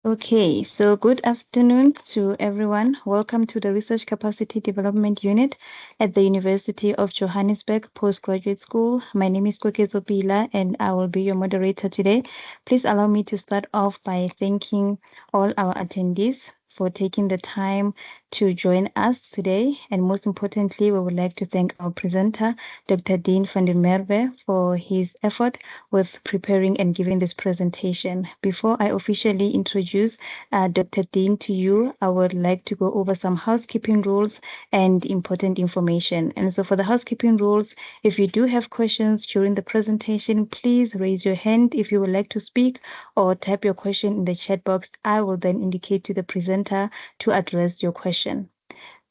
Okay, so good afternoon to everyone. Welcome to the Research Capacity Development Unit at the University of Johannesburg Postgraduate School. My name is Kokezo Pila and I will be your moderator today. Please allow me to start off by thanking all our attendees for taking the time to join us today. And most importantly, we would like to thank our presenter, Dr. Dean van der Merwe, for his effort with preparing and giving this presentation. Before I officially introduce Dr. Dean to you, I would like to go over some housekeeping rules and important information. And so for the housekeeping rules, if you do have questions during the presentation, please raise your hand if you would like to speak or type your question in the chat box. I will then indicate to the presenter to address your question.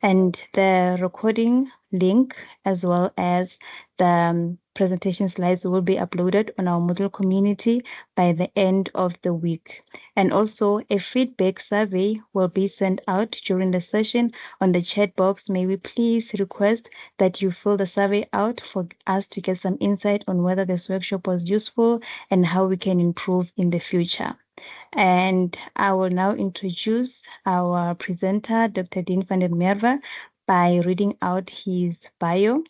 And the recording link, as well as the presentation slides, will be uploaded on our Moodle community by the end of the week. And also, a feedback survey will be sent out during the session on the chat box. May we please request that you fill the survey out for us to get some insight on whether this workshop was useful and how we can improve in the future. And I will now introduce our presenter, Dr. Dean van der Merwe, by reading out his bio.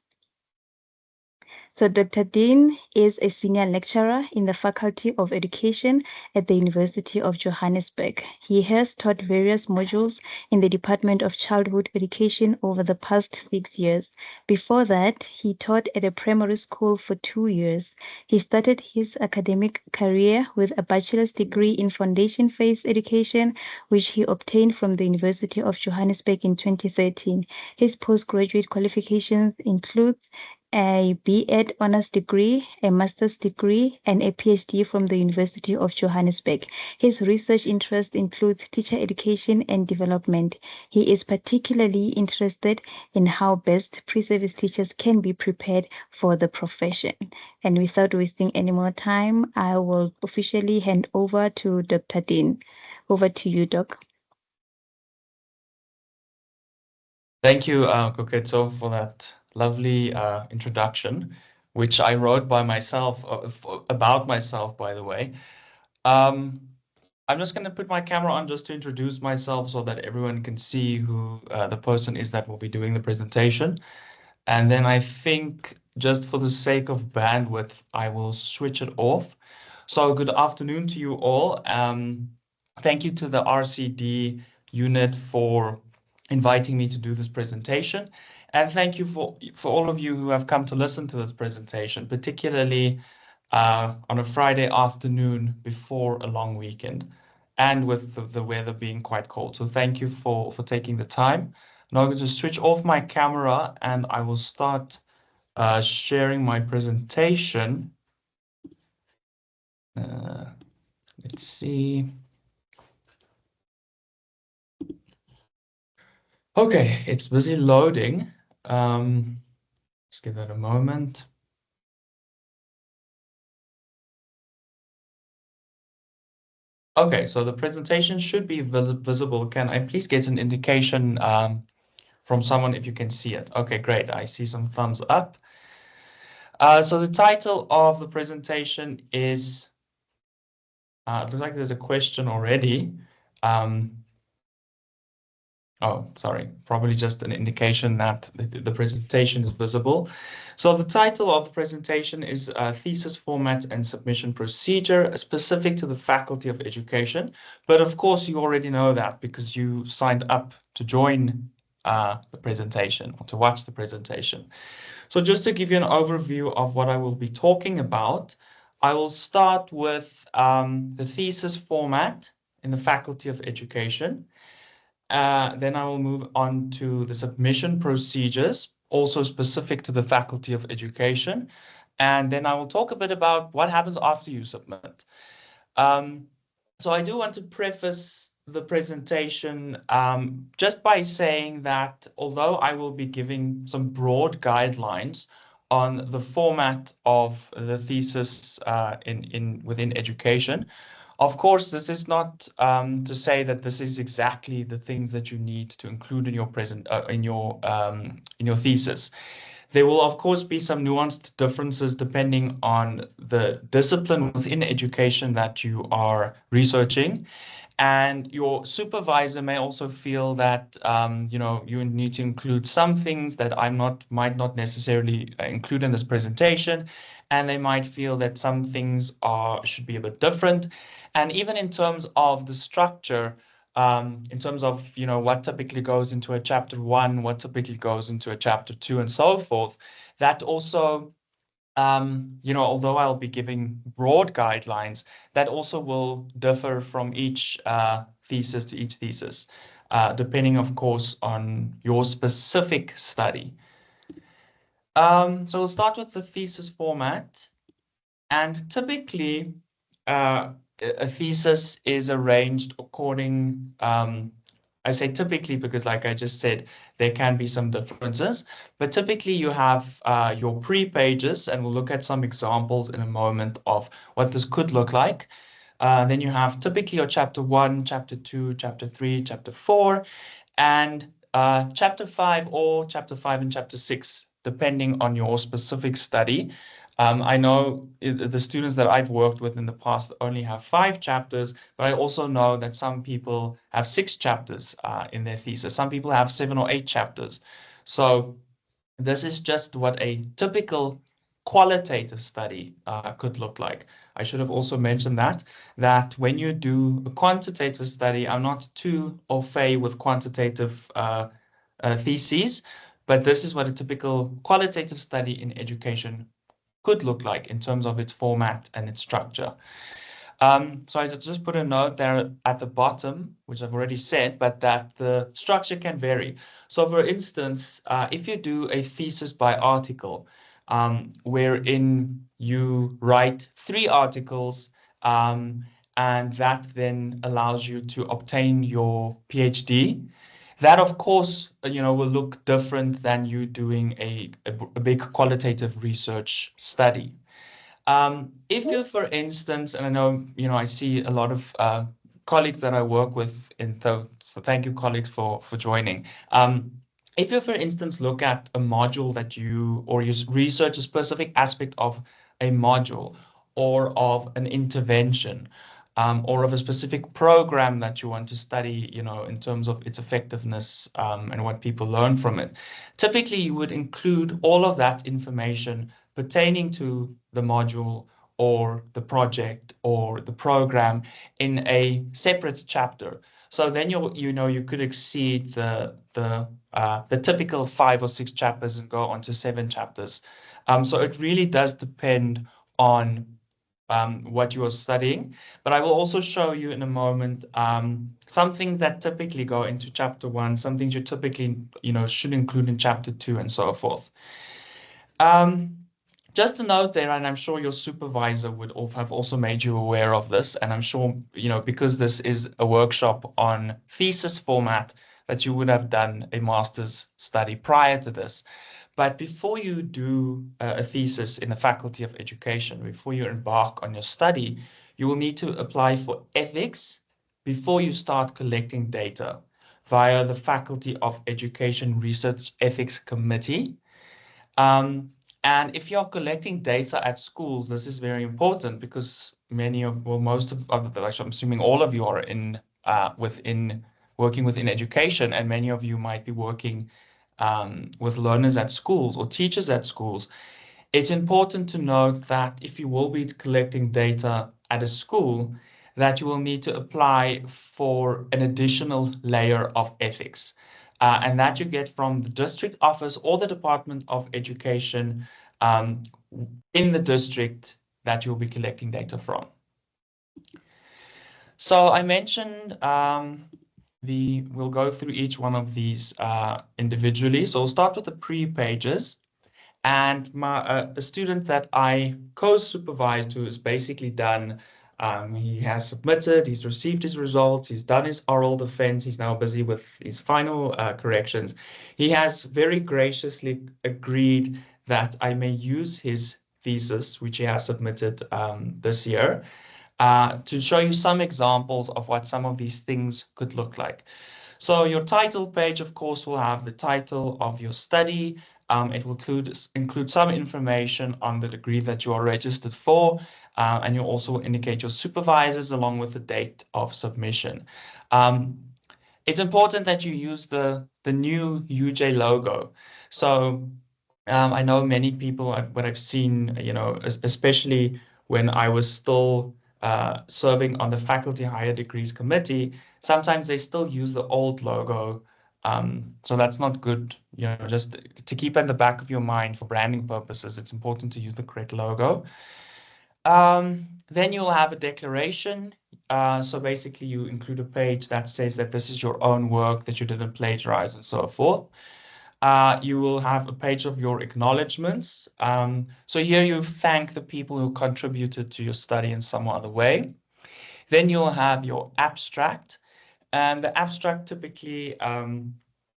So Dr. Dean is a senior lecturer in the Faculty of Education at the University of Johannesburg. He has taught various modules in the Department of Childhood Education over the past 6 years. Before that, he taught at a primary school for 2 years. He started his academic career with a bachelor's degree in foundation phase education, which he obtained from the University of Johannesburg in 2013. His postgraduate qualifications include a B.Ed honors degree, a master's degree, and a PhD from the University of Johannesburg. His research interest includes teacher education and development. He is particularly interested in how best pre-service teachers can be prepared for the profession. And without wasting any more time, I will officially hand over to Dr. Dean. Over to you, Doc. Thank you, Koketso, for that lovely introduction, which I wrote by myself, about myself, by the way. I'm just going to put my camera on just to introduce myself so that everyone can see who the person is that will be doing the presentation. And then I think just for the sake of bandwidth, I will switch it off. So good afternoon to you all. Thank you to the RCD unit for inviting me to do this presentation. And thank you for all of you who have come to listen to this presentation, particularly on a Friday afternoon before a long weekend and with the weather being quite cold. So thank you for taking the time. Now I'm going to switch off my camera and I will start sharing my presentation. Let's see. Okay, it's busy loading. Just give that a moment. Okay, so the presentation should be visible. Can I please get an indication from someone if you can see it? Okay, great. I see some thumbs up. So the title of the presentation is, it looks like there's a question already. Oh, sorry, probably just an indication that the presentation is visible. So the title of the presentation is Thesis Format and Submission Procedure, specific to the Faculty of Education. But of course, you already know that because you signed up to join the presentation or to watch the presentation. So just to give you an overview of what I will be talking about, I will start with the thesis format in the Faculty of Education. Then I will move on to the submission procedures, also specific to the Faculty of Education. And then I will talk a bit about what happens after you submit. So I do want to preface the presentation just by saying that although I will be giving some broad guidelines on the format of the thesis within education, of course, this is not to say that this is exactly the things that you need to include in your thesis. There will, of course, be some nuanced differences depending on the discipline within education that you are researching. And your supervisor may also feel that you need to include some things that might not necessarily include in this presentation, and they might feel that some things should be a bit different. And even in terms of the structure, in terms of what typically goes into a chapter one, what typically goes into a chapter two, and so forth, that also although I'll be giving broad guidelines, that also will differ from each thesis to each thesis, depending, of course, on your specific study. So we'll start with the thesis format. And typically, a thesis is arranged according, I say typically because, like I just said, there can be some differences. But typically, you have your pre-pages, and we'll look at some examples in a moment of what this could look like. Then you have typically your chapter one, chapter two, chapter three, chapter four, and chapter five and chapter six, depending on your specific study. I know the students that I've worked with in the past only have 5 chapters, but I also know that some people have 6 chapters in their thesis. Some people have 7 or 8 chapters. So this is just what a typical qualitative study could look like. I should have also mentioned that when you do a quantitative study, I'm not too au fait with quantitative theses, but this is what a typical qualitative study in education could look like in terms of its format and its structure. So I just put a note there at the bottom, which I've already said, but that the structure can vary. So for instance, if you do a thesis by article, wherein you write 3 articles, and that then allows you to obtain your PhD, that of course, will look different than you doing a big qualitative research study. If you, for instance, and I know, I see a lot of colleagues that I work with so thank you, colleagues, for joining. If you, for instance, look at a module or you research a specific aspect of a module or of an intervention, or of a specific program that you want to study, in terms of its effectiveness, and what people learn from it. Typically, you would include all of that information pertaining to the module or the project or the program in a separate chapter. So then you could exceed the typical 5 or 6 chapters and go on to 7 chapters. So it really does depend on what you are studying. But I will also show you in a moment some things that typically go into chapter one, some things you typically should include in chapter two, and so forth. Just a note there, and I'm sure your supervisor would have also made you aware of this, and I'm sure, because this is a workshop on thesis format, that you would have done a master's study prior to this. But before you do a thesis in the Faculty of Education, before you embark on your study, you will need to apply for ethics before you start collecting data via the Faculty of Education Research Ethics Committee. Um, and if you're collecting data at schools, this is very important because most of, actually, I'm assuming all of you are working within education, and many of you might be working with learners at schools or teachers at schools. It's important to note that if you will be collecting data at a school, that you will need to apply for an additional layer of ethics. And that you get from the district office or the Department of Education in the district that you'll be collecting data from. So I mentioned we'll go through each one of these individually. So we'll start with the pre-pages. And a student that I co-supervised, who has basically done, he has submitted, he's received his results, he's done his oral defense, he's now busy with his final corrections. He has very graciously agreed that I may use his thesis, which he has submitted this year, to show you some examples of what some of these things could look like. So your title page, of course, will have the title of your study, It will include some information on the degree that you are registered for, and you'll also indicate your supervisors along with the date of submission. It's important that you use the new UJ logo. So I know many people, what I've seen, especially when I was still serving on the Faculty Higher Degrees Committee, sometimes they still use the old logo. So that's not good, just to keep in the back of your mind for branding purposes. It's important to use the correct logo. Then you'll have a declaration. So basically you include a page that says that this is your own work, that you didn't plagiarize and so forth. You will have a page of your acknowledgements. So here you thank the people who contributed to your study in some other way. Then you'll have your abstract. And the abstract typically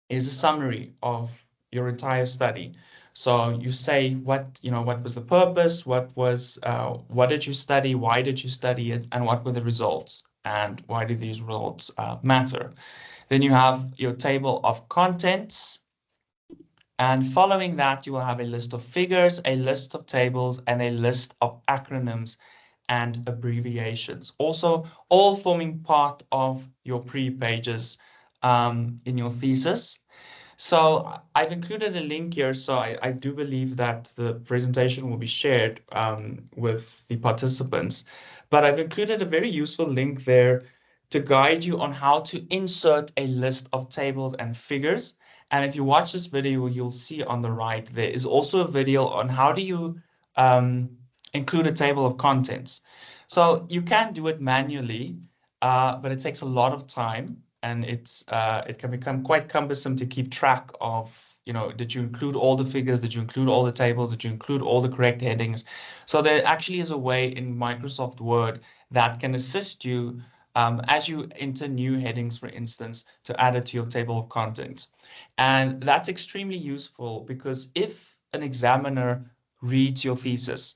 is a summary of your entire study. So you say what was the purpose, what did you study, why did you study it, and what were the results, and why do these results matter. Then you have your table of contents, and following that, you will have a list of figures, a list of tables, and a list of acronyms and abbreviations. Also, all forming part of your pre-pages in your thesis. So I've included a link here. So I do believe that the presentation will be shared with the participants. But I've included a very useful link there to guide you on how to insert a list of tables and figures. And if you watch this video, you'll see on the right, there is also a video on how do you include a table of contents. So you can do it manually, but it takes a lot of time, and it can become quite cumbersome to keep track of, did you include all the figures? Did you include all the tables? Did you include all the correct headings? So there actually is a way in Microsoft Word that can assist you as you enter new headings, for instance, to add it to your table of contents. And that's extremely useful because if an examiner reads your thesis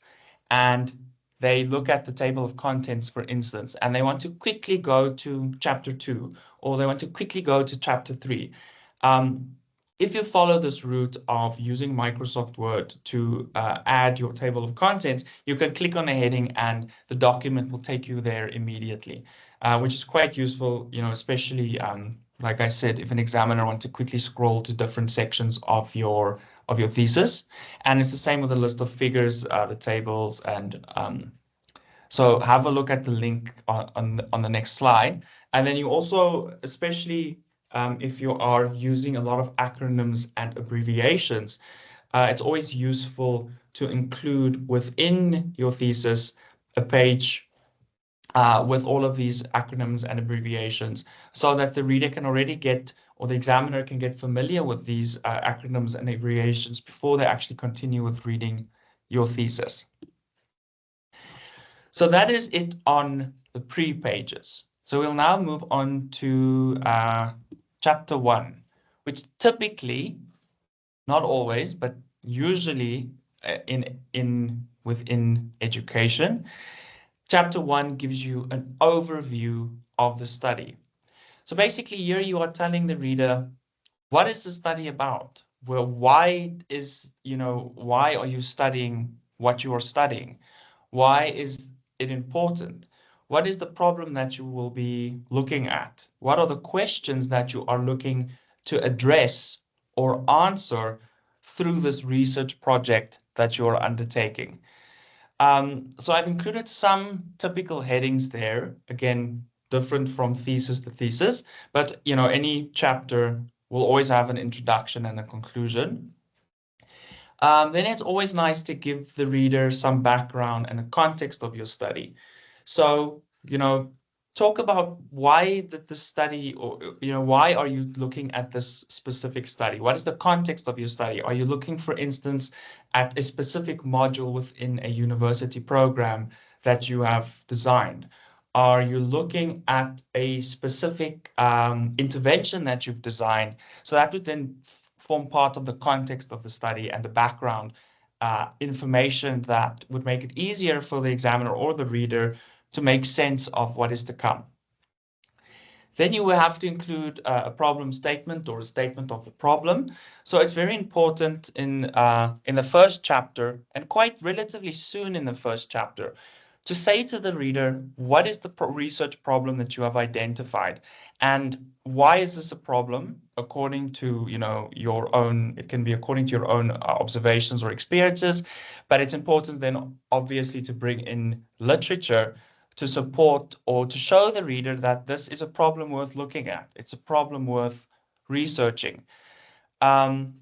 and they look at the table of contents, for instance, and they want to quickly go to chapter 2, or they want to quickly go to chapter 3. If you follow this route of using Microsoft Word to add your table of contents, you can click on a heading and the document will take you there immediately, which is quite useful, especially, like I said, if an examiner wants to quickly scroll to different sections of your thesis. And it's the same with the list of figures, the tables, and so have a look at the link on the next slide. And then you also, especially if you are using a lot of acronyms and abbreviations, it's always useful to include within your thesis a page with all of these acronyms and abbreviations so that the reader can already get, or the examiner can get familiar with these acronyms and abbreviations before they actually continue with reading your thesis. So that is it on the pre-pages. So we'll now move on to chapter 1, which typically, not always, but usually within education, chapter 1 gives you an overview of the study. So basically here you are telling the reader, what is the study about? Well, why are you studying what you are studying? Why is it important? What is the problem that you will be looking at? What are the questions that you are looking to address or answer through this research project that you're undertaking? So I've included some typical headings there, again, different from thesis to thesis, but any chapter will always have an introduction and a conclusion. Then it's always nice to give the reader some background and the context of your study. So, talk about why the study, or, why are you looking at this specific study? What is the context of your study? Are you looking, for instance, at a specific module within a university program that you have designed? Are you looking at a specific intervention that you've designed? So that would then form part of the context of the study and the background information that would make it easier for the examiner or the reader to make sense of what is to come. Then you will have to include a problem statement or a statement of the problem. So it's very important in the first chapter, and quite relatively soon in the first chapter, to say to the reader, what is the research problem that you have identified, and why is this a problem according to, your own, it can be according to your own observations or experiences, but it's important then obviously to bring in literature to support or to show the reader that this is a problem worth looking at. It's a problem worth researching. Um,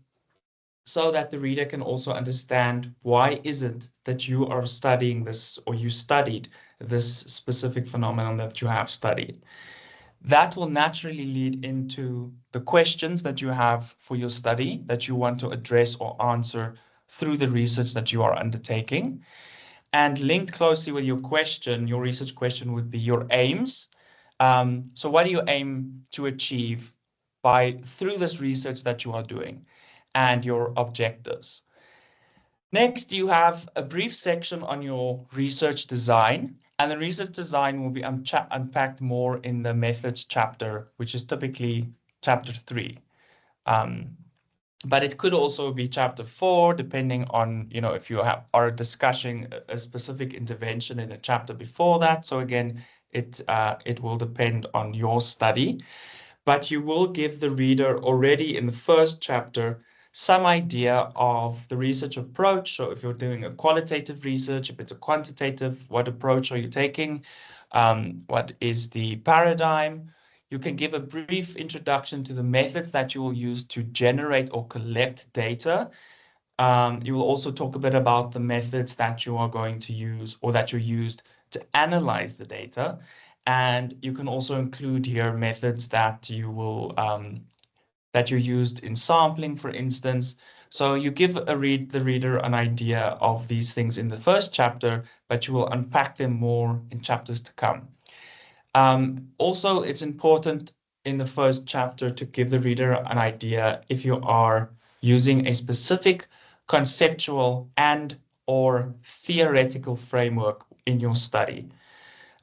so that the reader can also understand why is it that you are studying this or you studied this specific phenomenon that you have studied. That will naturally lead into the questions that you have for your study that you want to address or answer through the research that you are undertaking. And linked closely with your question, your research question would be your aims. So what do you aim to achieve through this research that you are doing, and your objectives? Next, you have a brief section on your research design, and the research design will be unpacked more in the methods chapter, which is typically chapter 3. Um, but it could also be chapter 4, depending on, if you are discussing a specific intervention in a chapter before that. So again, it will depend on your study, but you will give the reader already in the first chapter some idea of the research approach. So if you're doing a qualitative research, if it's a quantitative, what approach are you taking? What is the paradigm? You can give a brief introduction to the methods that you will use to generate or collect data. You will also talk a bit about the methods that you are going to use or that you used to analyze the data. And you can also include here methods that that you used in sampling, for instance. So you give the reader an idea of these things in the first chapter, but you will unpack them more in chapters to come. Also, it's important in the first chapter to give the reader an idea if you are using a specific conceptual and or theoretical framework in your study.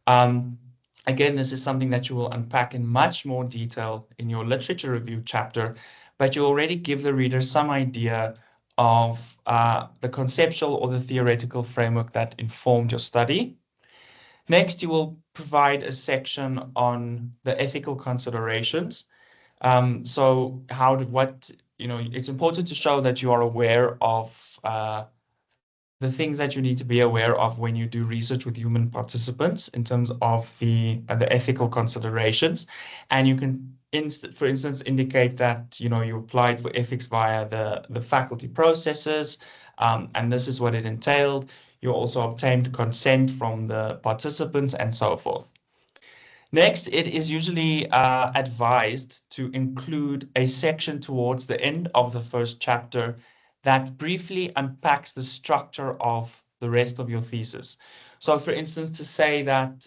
Um, Again, this is something that you will unpack in much more detail in your literature review chapter, but you already give the reader some idea of the conceptual or the theoretical framework that informed your study. Next, you will provide a section on the ethical considerations. So it's important to show that you are aware of the things that you need to be aware of when you do research with human participants in terms of the ethical considerations. And you can, for instance, indicate that you applied for ethics via the faculty processes, and this is what it entailed. You also obtained consent from the participants and so forth. Next, it is usually advised to include a section towards the end of the first chapter that briefly unpacks the structure of the rest of your thesis. So, for instance, to say that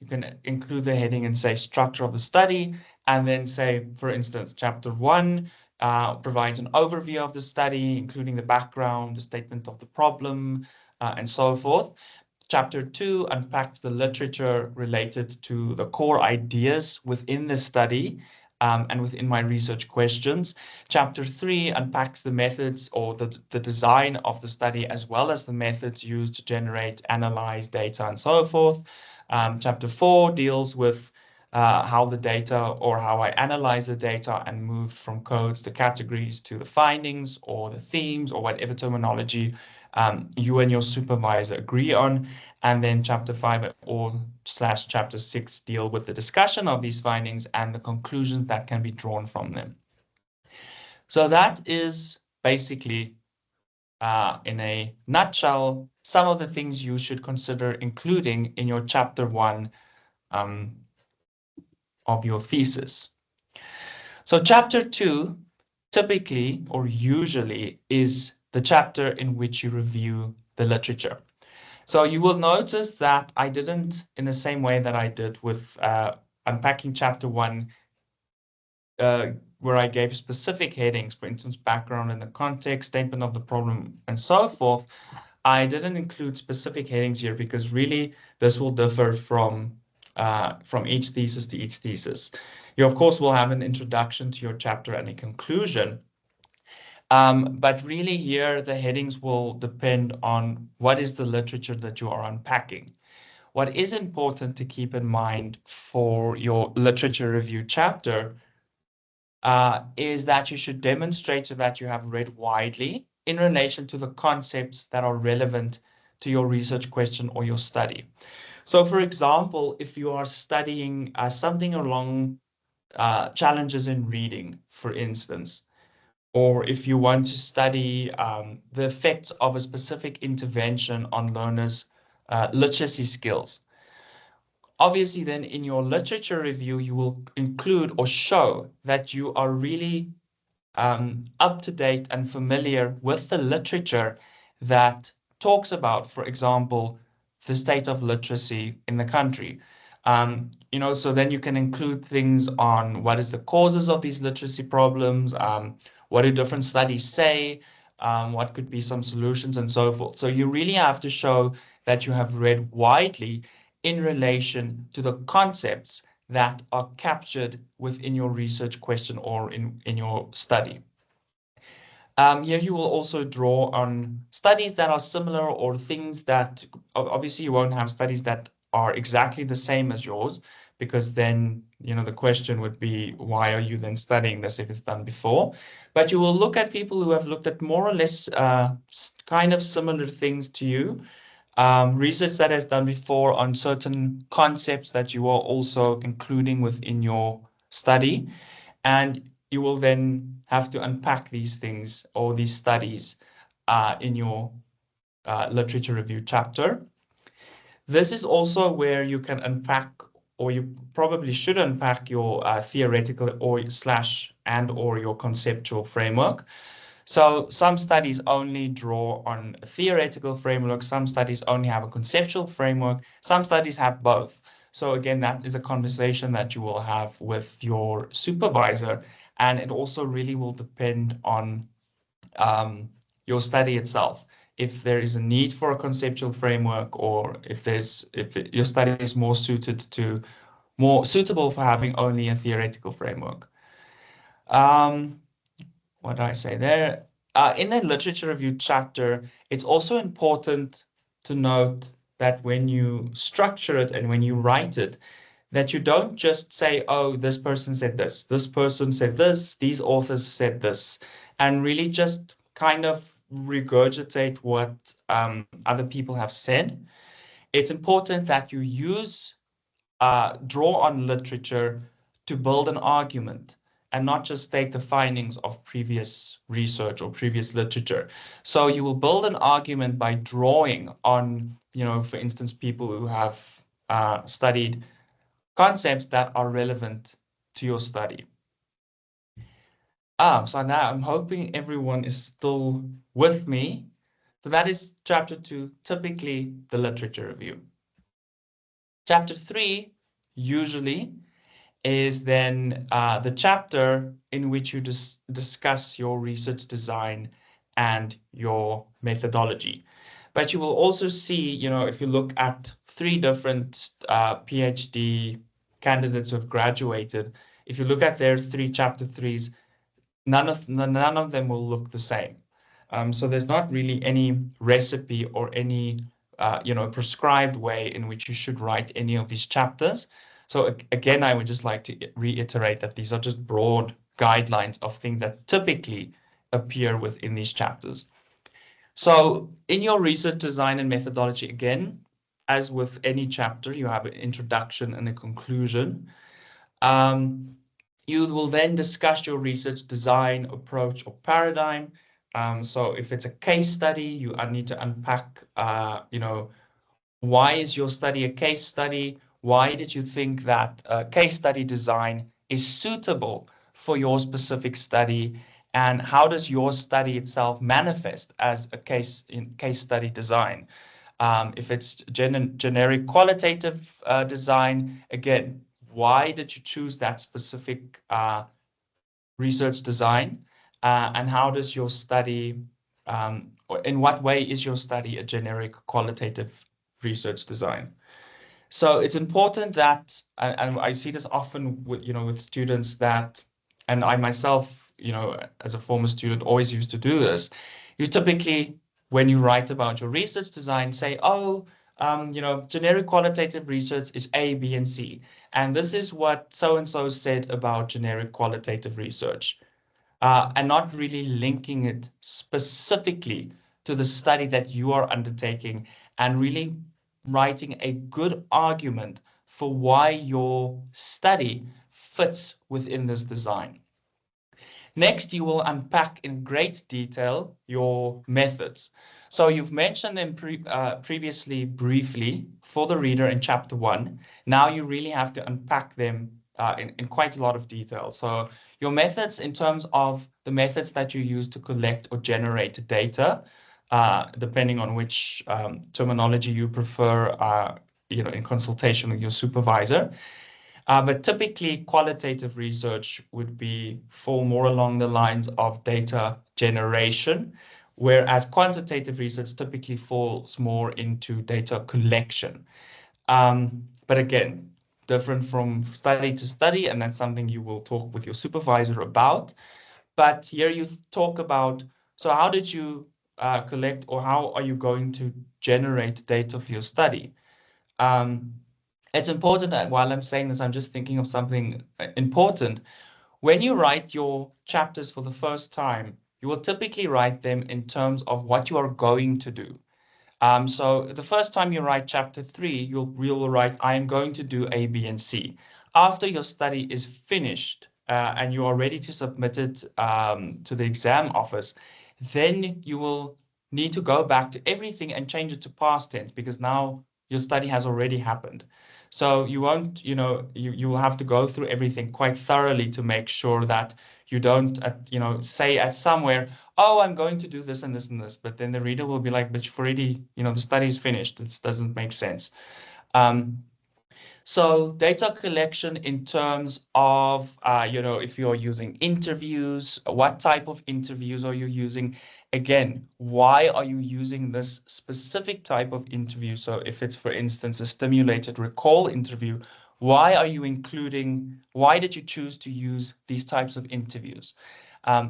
you can include the heading and say structure of the study, and then say, for instance, chapter 1 provides an overview of the study, including the background, the statement of the problem, and so forth. Chapter 2 unpacks the literature related to the core ideas within the study and within my research questions. Chapter 3 unpacks the methods or the design of the study, as well as the methods used to generate, analyze data, and so forth. Chapter 4 deals with how the data or how I analyze the data and moved from codes to categories to the findings or the themes or whatever terminology you and your supervisor agree on. And then chapter 5 or / chapter 6 deal with the discussion of these findings and the conclusions that can be drawn from them. So that is basically, in a nutshell, some of the things you should consider including in your chapter 1 of your thesis. So chapter 2 typically or usually is the chapter in which you review the literature. So you will notice that I didn't, in the same way that I did with unpacking chapter 1, where I gave specific headings, for instance, background and the context, statement of the problem, and so forth. I didn't include specific headings here because really this will differ from from each thesis to each thesis. You, of course, will have an introduction to your chapter and a conclusion. But really here, the headings will depend on what is the literature that you are unpacking. What is important to keep in mind for your literature review chapter is that you should demonstrate so that you have read widely in relation to the concepts that are relevant to your research question or your study. So, for example, if you are studying something along challenges in reading, for instance, or if you want to study the effects of a specific intervention on learners' literacy skills, obviously then in your literature review, you will include or show that you are really up to date and familiar with the literature that talks about, for example, the state of literacy in the country. So then you can include things on what is the causes of these literacy problems, what do different studies say, what could be some solutions, and so forth. So you really have to show that you have read widely in relation to the concepts that are captured within your research question or in your study. Here you will also draw on studies that are similar or things that obviously you won't have studies that are exactly the same as yours, because then, the question would be, why are you then studying this if it's done before? But you will look at people who have looked at more or less kind of similar things to you, research that has done before on certain concepts that you are also including within your study. And you will then have to unpack these things or these studies in your literature review chapter. This is also where you can unpack, or you probably should unpack your theoretical or your conceptual framework. So some studies only draw on a theoretical framework, some studies only have a conceptual framework, some studies have both. So again, that is a conversation that you will have with your supervisor, and it also really will depend on your study itself. If there is a need for a conceptual framework, or if your study is more suitable for having only a theoretical framework. What do I say there? In the literature review chapter, it's also important to note that when you structure it and when you write it, that you don't just say, oh, this person said this person said this, these authors said this, and really just kind of regurgitate what other people have said. It's important that you draw on literature to build an argument and not just state the findings of previous research or previous literature. So you will build an argument by drawing on, for instance, people who have studied concepts that are relevant to your study. So now I'm hoping everyone is still with me. So that is chapter 2, typically the literature review. Chapter 3, usually, is then the chapter in which you discuss your research design and your methodology. But you will also see, if you look at 3 different PhD candidates who have graduated, if you look at their 3 chapter 3s, none of them will look the same. So there's not really any recipe or any prescribed way in which you should write any of these chapters. So again, I would just like to reiterate that these are just broad guidelines of things that typically appear within these chapters. So in your research design and methodology, again, as with any chapter, you have an introduction and a conclusion. You will then discuss your research design, approach, or paradigm. So if it's a case study, you need to unpack, why is your study a case study? Why did you think that case study design is suitable for your specific study? And how does your study itself manifest as a case study design? If it's generic qualitative design, again, why did you choose that specific research design? And how does your study, or in what way is your study a generic qualitative research design? So it's important that, and I see this often with, with students that, and I myself, as a former student, always used to do this. You typically, when you write about your research design, say, oh, generic qualitative research is A, B, and C. And this is what so-and-so said about generic qualitative research, and not really linking it specifically to the study that you are undertaking and really writing a good argument for why your study fits within this design. Next, you will unpack in great detail your methods. So you've mentioned them previously briefly for the reader in chapter 1. Now you really have to unpack them in quite a lot of detail. So your methods in terms of the methods that you use to collect or generate data, depending on which terminology you prefer, in consultation with your supervisor. But typically, qualitative research would be fall more along the lines of data generation, whereas quantitative research typically falls more into data collection. But again, different from study to study, and that's something you will talk with your supervisor about. But here you talk about, so how did you collect, or how are you going to generate data for your study? Um, it's important that while I'm saying this, I'm just thinking of something important. When you write your chapters for the first time, you will typically write them in terms of what you are going to do. So the first time you write chapter 3, you'll write, I am going to do A, B, and C. After your study is finished and you are ready to submit it to the exam office, then you will need to go back to everything and change it to past tense because now your study has already happened. So you won't, you will have to go through everything quite thoroughly to make sure that you don't, say at somewhere, oh, I'm going to do this and this and this. But then the reader will be like, but you've already, the study's finished. This doesn't make sense. Um, so data collection in terms of, if you're using interviews, what type of interviews are you using? Again, why are you using this specific type of interview? So if it's, for instance, a stimulated recall interview, why did you choose to use these types of interviews?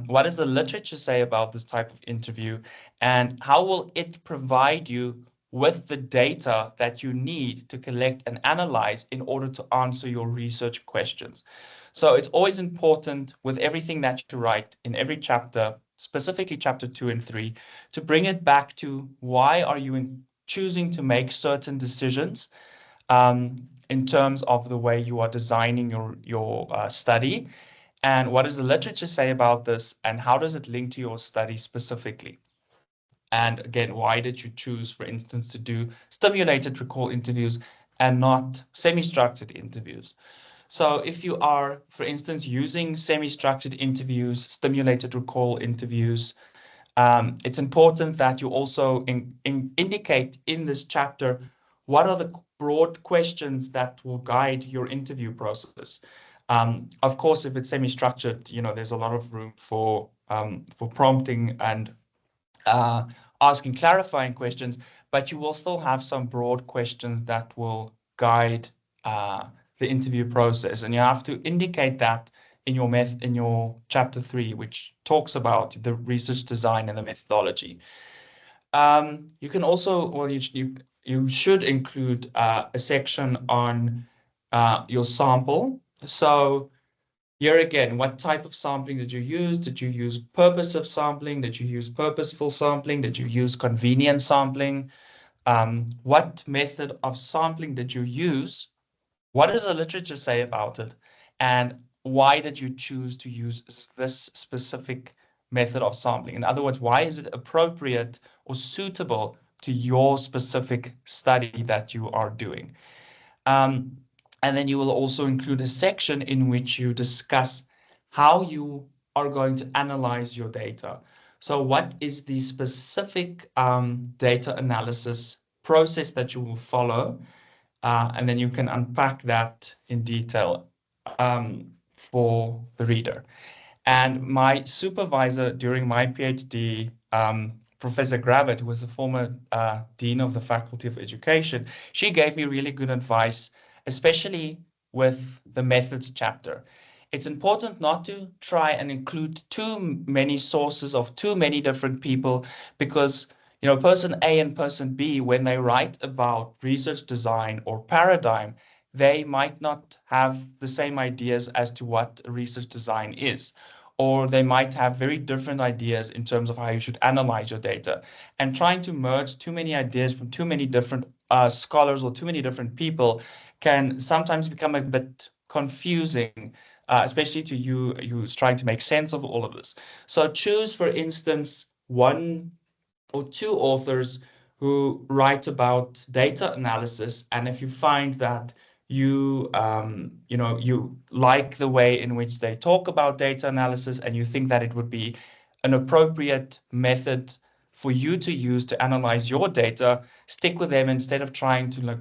What does the literature say about this type of interview? And how will it provide you with the data that you need to collect and analyze in order to answer your research questions? So it's always important with everything that you write in every chapter, specifically chapter 2 and 3, to bring it back to why are you choosing to make certain decisions in terms of the way you are designing your study, and what does the literature say about this, and how does it link to your study specifically? And again, why did you choose, for instance, to do stimulated recall interviews and not semi-structured interviews? So if you are, for instance, using semi-structured interviews, stimulated recall interviews, it's important that you also indicate in this chapter what are the broad questions that will guide your interview process. Of course, if it's semi-structured, there's a lot of room for prompting and uh, asking clarifying questions, but you will still have some broad questions that will guide uh, the interview process, and you have to indicate that in your chapter 3, which talks about the research design and the methodology. You can also, well, you should include a section on your sample. So here again, what type of sampling did you use? Did you use purposive sampling? Did you use purposeful sampling? Did you use convenient sampling? What method of sampling did you use? What does the literature say about it? And why did you choose to use this specific method of sampling? In other words, why is it appropriate or suitable to your specific study that you are doing? Um, and then you will also include a section in which you discuss how you are going to analyze your data. So what is the specific data analysis process that you will follow? And then you can unpack that in detail for the reader. And my supervisor during my PhD Professor Gravett, who was the former dean of the Faculty of Education, she gave me really good advice, especially with the methods chapter. It's important not to try and include too many sources of too many different people because person A and person B, when they write about research design or paradigm, they might not have the same ideas as to what research design is, or they might have very different ideas in terms of how you should analyze your data. And trying to merge too many ideas from too many different scholars or too many different people can sometimes become a bit confusing, especially to you who's trying to make sense of all of this. So choose, for instance, one or two authors who write about data analysis, and if you find that you like the way in which they talk about data analysis and you think that it would be an appropriate method for you to use to analyze your data, stick with them instead of trying to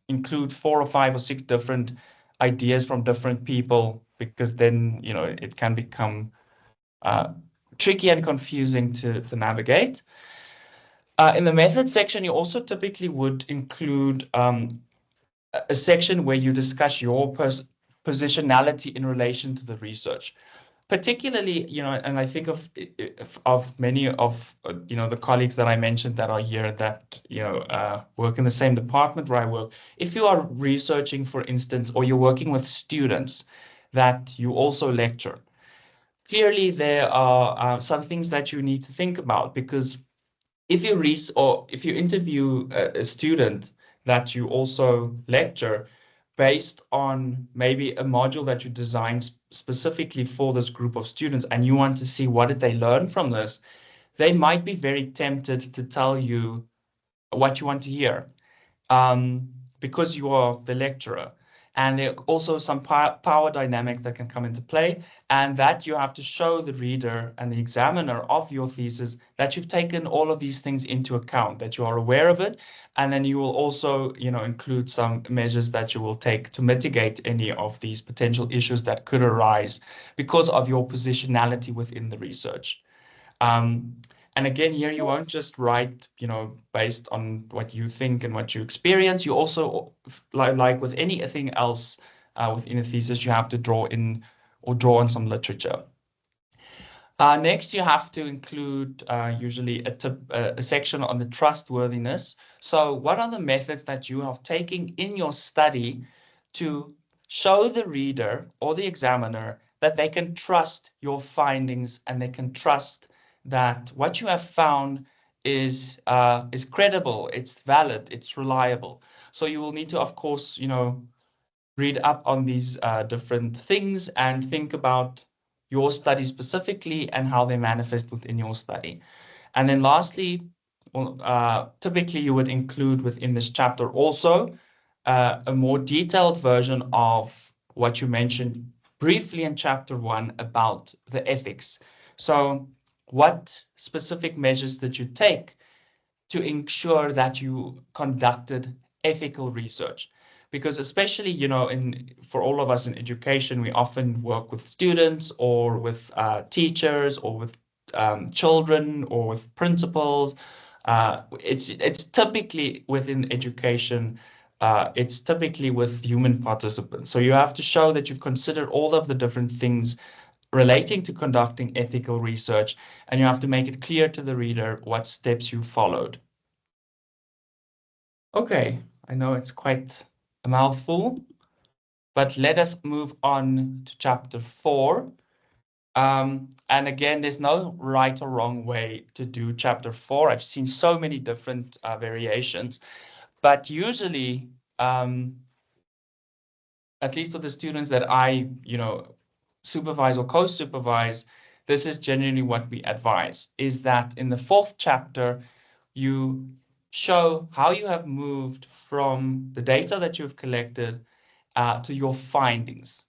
include 4 or 5 or 6 different ideas from different people, because then it can become uh, tricky and confusing to navigate. In the methods section, you also typically would include a section where you discuss your positionality in relation to the research. Particularly, and I think of many of the colleagues that I mentioned that are here that work in the same department where I work. If you are researching, for instance, or you're working with students that you also lecture, clearly there are some things that you need to think about, because if you interview a student that you also lecture based on maybe a module that you designed specifically for this group of students, and you want to see what did they learn from this, they might be very tempted to tell you what you want to hear, um, because you are the lecturer. And there are also some power dynamic that can come into play, and that you have to show the reader and the examiner of your thesis that you've taken all of these things into account, that you are aware of it, and then you will also, include some measures that you will take to mitigate any of these potential issues that could arise because of your positionality within the research. Um, and again, here you won't just write, based on what you think and what you experience. You also, like with anything else within a thesis, you have to draw in or draw on some literature. Next, you have to include usually a section on the trustworthiness. So what are the methods that you have taken in your study to show the reader or the examiner that they can trust your findings and they can trust that what you have found is credible, it's valid, it's reliable. So you will need to, of course, read up on these different things and think about your study specifically and how they manifest within your study. And then lastly, well, typically you would include within this chapter also a more detailed version of what you mentioned briefly in chapter 1 about the ethics. So what specific measures did you take to ensure that you conducted ethical research? Because especially, in for all of us in education, we often work with students or with teachers or with children or with principals. It's typically within education. It's typically with human participants. So you have to show that you've considered all of the different things relating to conducting ethical research, and you have to make it clear to the reader what steps you followed. Okay, I know it's quite a mouthful, but let us move on to chapter 4. And again, there's no right or wrong way to do chapter 4. I've seen so many different variations, but usually, at least for the students that I, supervise or co-supervise, this is generally what we advise, is that in the 4th chapter, you show how you have moved from the data that you've collected to your findings.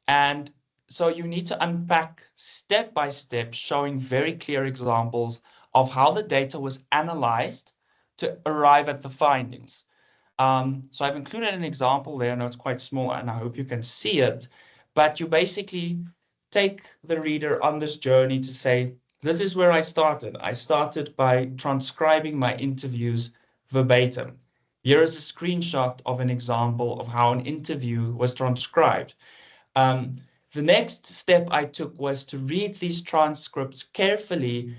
And so you need to unpack step by step, showing very clear examples of how the data was analyzed to arrive at the findings. So I've included an example there. I know it's quite small and I hope you can see it, but you basically take the reader on this journey to say, This is where I started. I started by transcribing my interviews verbatim. Here is a screenshot of an example of how an interview was transcribed. Um, the next step I took was to read these transcripts carefully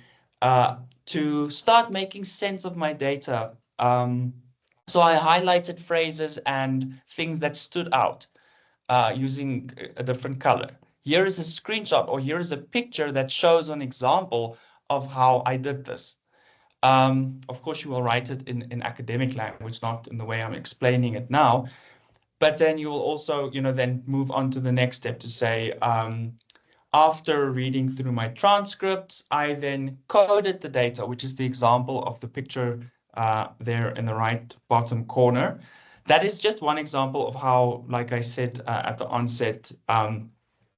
to start making sense of my data. So I highlighted phrases and things that stood out using a different color. Here is a screenshot or here is a picture that shows an example of how I did this. Of course, you will write it in academic language, not in the way I'm explaining it now. But then you will also, then move on to the next step to say, after reading through my transcripts, I then coded the data, which is the example of the picture there in the right bottom corner. That is just one example of how, like I said at the onset,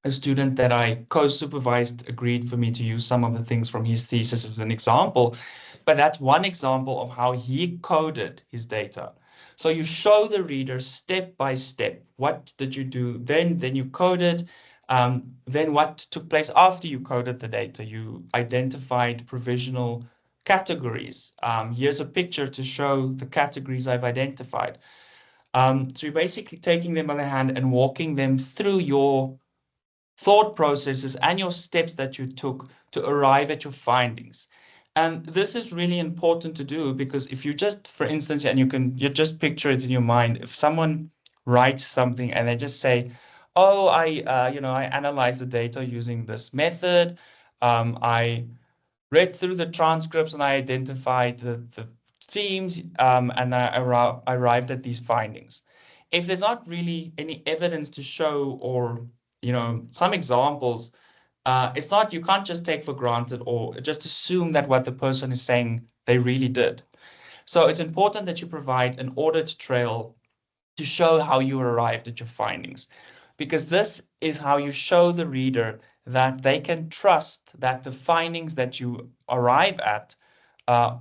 a student that I co-supervised agreed for me to use some of the things from his thesis as an example. But that's one example of how he coded his data. So you show the reader step by step. What did you do then? Then you coded. Then what took place after you coded the data? You identified provisional categories. Here's a picture to show the categories I've identified. So you're basically taking them by the hand and walking them through your thought processes and your steps that you took to arrive at your findings. And this is really important to do because if you just, for instance, and you just picture it in your mind, if someone writes something and they just say, "Oh, I analyze the data using this method. I read through the transcripts and I identified the themes and I arrived at these findings." If there's not really any evidence to show or some examples, it's not, you can't just take for granted or just assume that what the person is saying they really did. So it's important that you provide an audit trail to show how you arrived at your findings, because this is how you show the reader that they can trust that the findings that you arrive at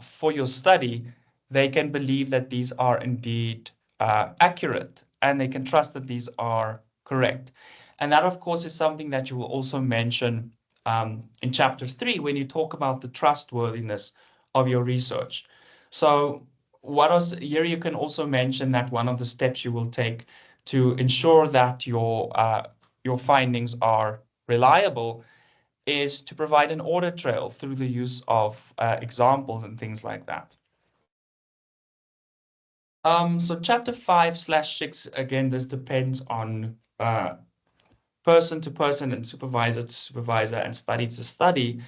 for your study, they can believe that these are indeed accurate and they can trust that these are correct. And that, of course, is something that you will also mention in chapter 3 when you talk about the trustworthiness of your research. So here you can also mention that one of the steps you will take to ensure that your findings are reliable is to provide an audit trail through the use of examples and things like that. So chapter 5/6, again, this depends on person to person and supervisor to supervisor and study to study.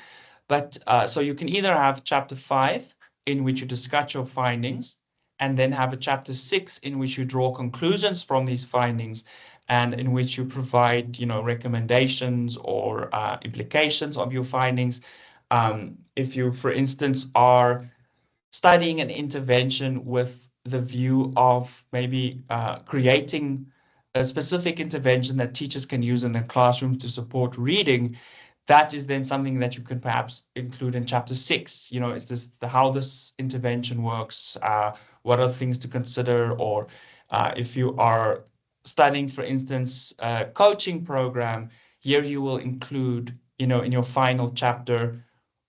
But so you can either have chapter 5 in which you discuss your findings, and then have a chapter 6 in which you draw conclusions from these findings, and in which you provide, recommendations or implications of your findings. If you, for instance, are studying an intervention with the view of maybe creating a specific intervention that teachers can use in their classrooms to support reading, that is then something that you can perhaps include in chapter 6. Is this how this intervention works? What are things to consider? Or if you are studying, for instance, a coaching program, here you will include, in your final chapter,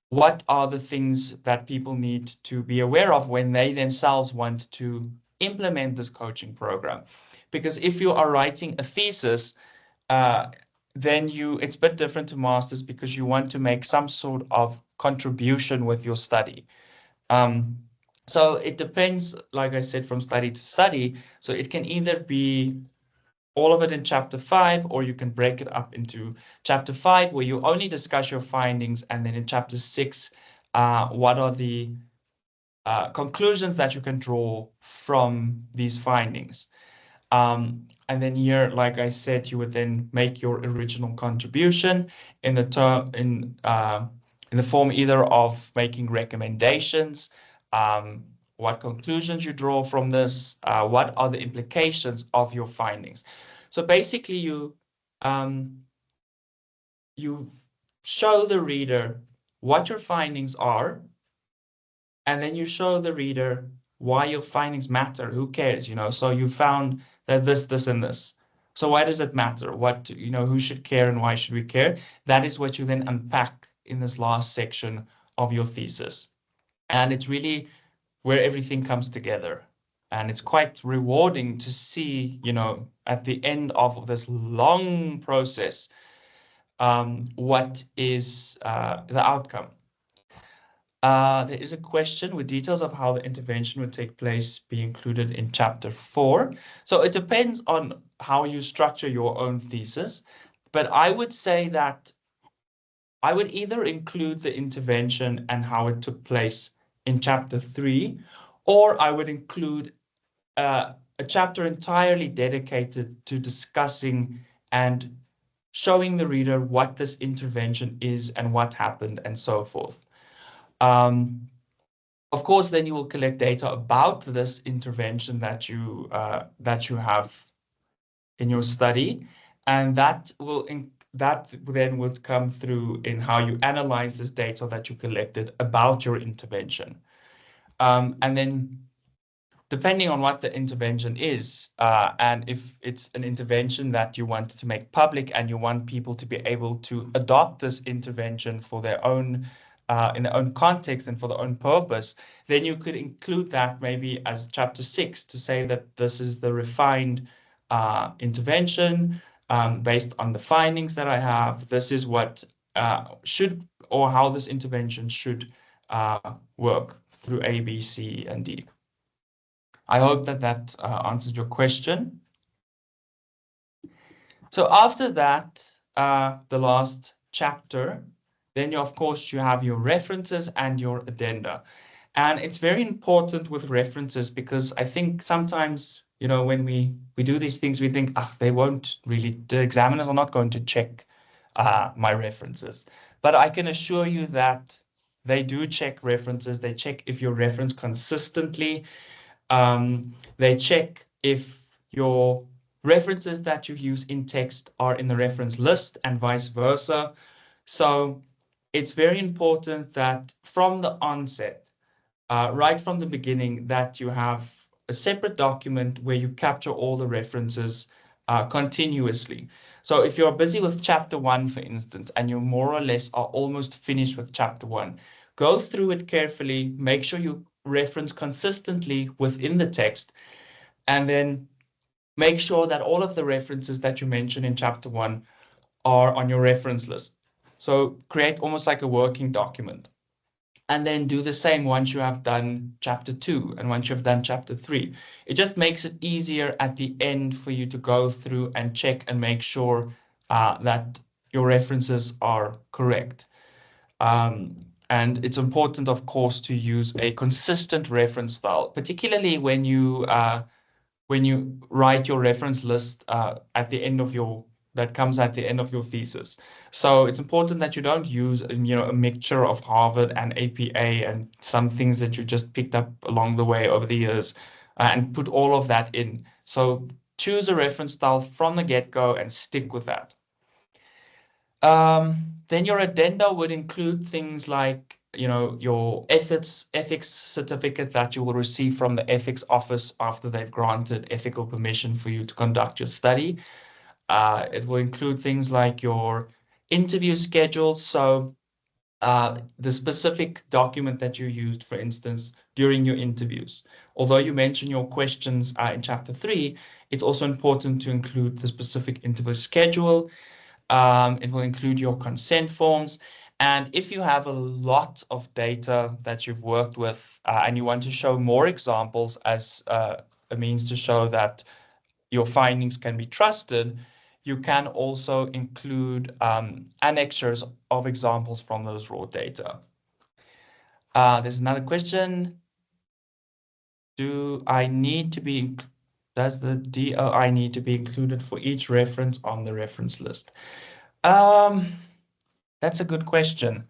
what are the things that people need to be aware of when they themselves want to implement this coaching program? Because if you are writing a thesis, uh, then it's a bit different to masters because you want to make some sort of contribution with your study. Um, so it depends, like I said, from study to study. So it can either be all of it in chapter 5, or you can break it up into chapter 5, where you only discuss your findings, and then in chapter 6, what are the conclusions that you can draw from these findings. And then here, like I said, you would then make your original contribution in the form either of making recommendations, what conclusions you draw from this, what are the implications of your findings. So basically, um, you show the reader what your findings are, and then you show the reader why your findings matter. Who cares? So you found that this, and this. So why does it matter? Who should care and why should we care? That is what you then unpack in this last section of your thesis. And it's really where everything comes together. And it's quite rewarding to see, at the end of this long process, what is the outcome. There is a question: with details of how the intervention would take place be included in chapter 4? So it depends on how you structure your own thesis, but I would say that I would either include the intervention and how it took place in chapter 3, or I would include a chapter entirely dedicated to discussing and showing the reader what this intervention is and what happened and so forth. Of course, then you will collect data about this intervention that you have in your study, and that then would come through in how you analyze this data that you collected about your intervention. And then depending on what the intervention is, and if it's an intervention that you want to make public and you want people to be able to adopt this intervention for their own, in their own context and for their own purpose, then you could include that maybe as chapter 6 to say that this is the refined intervention based on the findings that I have. This is what should, or how this intervention should work through A, B, C, and D. I hope that answers your question. So after that, the last chapter, then of course you have your references and your addenda. And it's very important with references because I think sometimes, when we do these things, we think, they won't really, the examiners are not going to check my references. But I can assure you that they do check references. They check if you reference consistently. They check if your references that you use in text are in the reference list and vice versa. So it's very important that from the onset, right from the beginning, that you have a separate document where you capture all the references continuously. So if you're busy with chapter 1, for instance, and you more or less are almost finished with chapter 1, go through it carefully, make sure you reference consistently within the text, and then make sure that all of the references that you mention in chapter 1 are on your reference list. So create almost like a working document. And then do the same once you have done chapter 2 and once you've done chapter 3. It just makes it easier at the end for you to go through and check and make sure that your references are correct. And it's important, of course, to use a consistent reference style, particularly when you write your reference list at the end of that comes at the end of your thesis. So it's important that you don't use a mixture of Harvard and APA and some things that you just picked up along the way over the years and put all of that in. So choose a reference style from the get-go and stick with that. Then your addenda would include things like, your ethics certificate that you will receive from the ethics office after they've granted ethical permission for you to conduct your study. It will include things like your interview schedule. So the specific document that you used, for instance, during your interviews. Although you mention your questions in chapter 3, it's also important to include the specific interview schedule. It will include your consent forms. And if you have a lot of data that you've worked with and you want to show more examples as a means to show that your findings can be trusted, you can also include annexures of examples from those raw data. There's another question. Does the DOI need to be included for each reference on the reference list? That's a good question.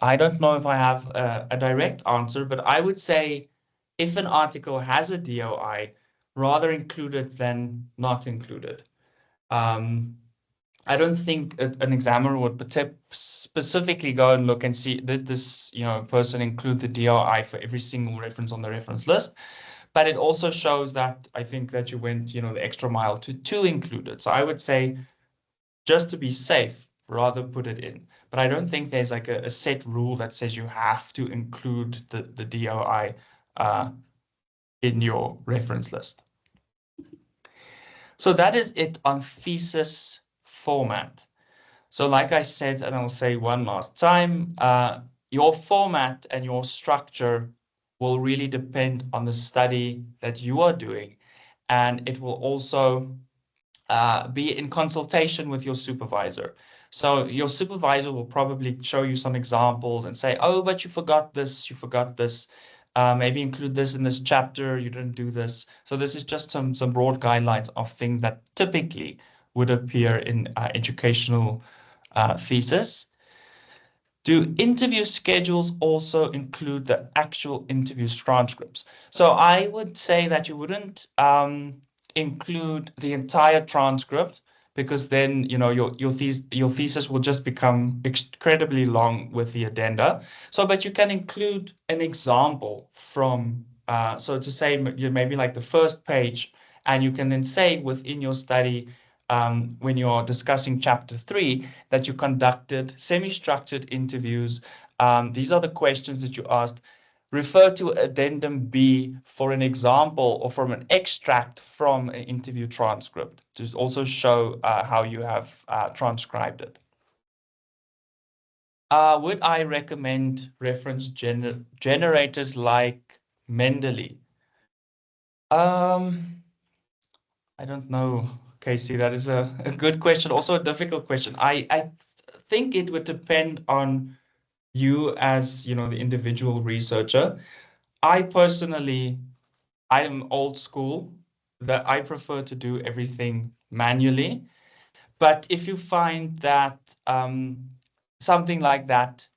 I don't know if I have a direct answer, but I would say if an article has a DOI, rather include it than not include it. I don't think an examiner would specifically go and look and see, did this person include the DOI for every single reference on the reference list? But it also shows that I think that you went the extra mile to include it. So I would say, just to be safe, rather put it in. But I don't think there's like a set rule that says you have to include the DOI in your reference list. So that is it on thesis format. So like I said, and I'll say one last time, your format and your structure will really depend on the study that you are doing. And it will also be in consultation with your supervisor. So your supervisor will probably show you some examples and say, oh, but you forgot this, you forgot this. Maybe include this in this chapter, you didn't do this. So this is just some broad guidelines of things that typically would appear in educational thesis. Do interview schedules also include the actual interview transcripts? So I would say that you wouldn't include the entire transcript because then your thesis will just become incredibly long with the addenda. So, but you can include an example from so to say you maybe like the first page, and you can then say within your study when you're discussing chapter 3 that you conducted semi-structured interviews. These are the questions that you asked. Refer to addendum B for an example or from an extract from an interview transcript to also show how you have transcribed it. Would I recommend reference generators like Mendeley? I don't know, Casey. That is a good question, also a difficult question. I think it would depend on you as, the individual researcher. I personally, I am old school, that I prefer to do everything manually. But if you find that something like that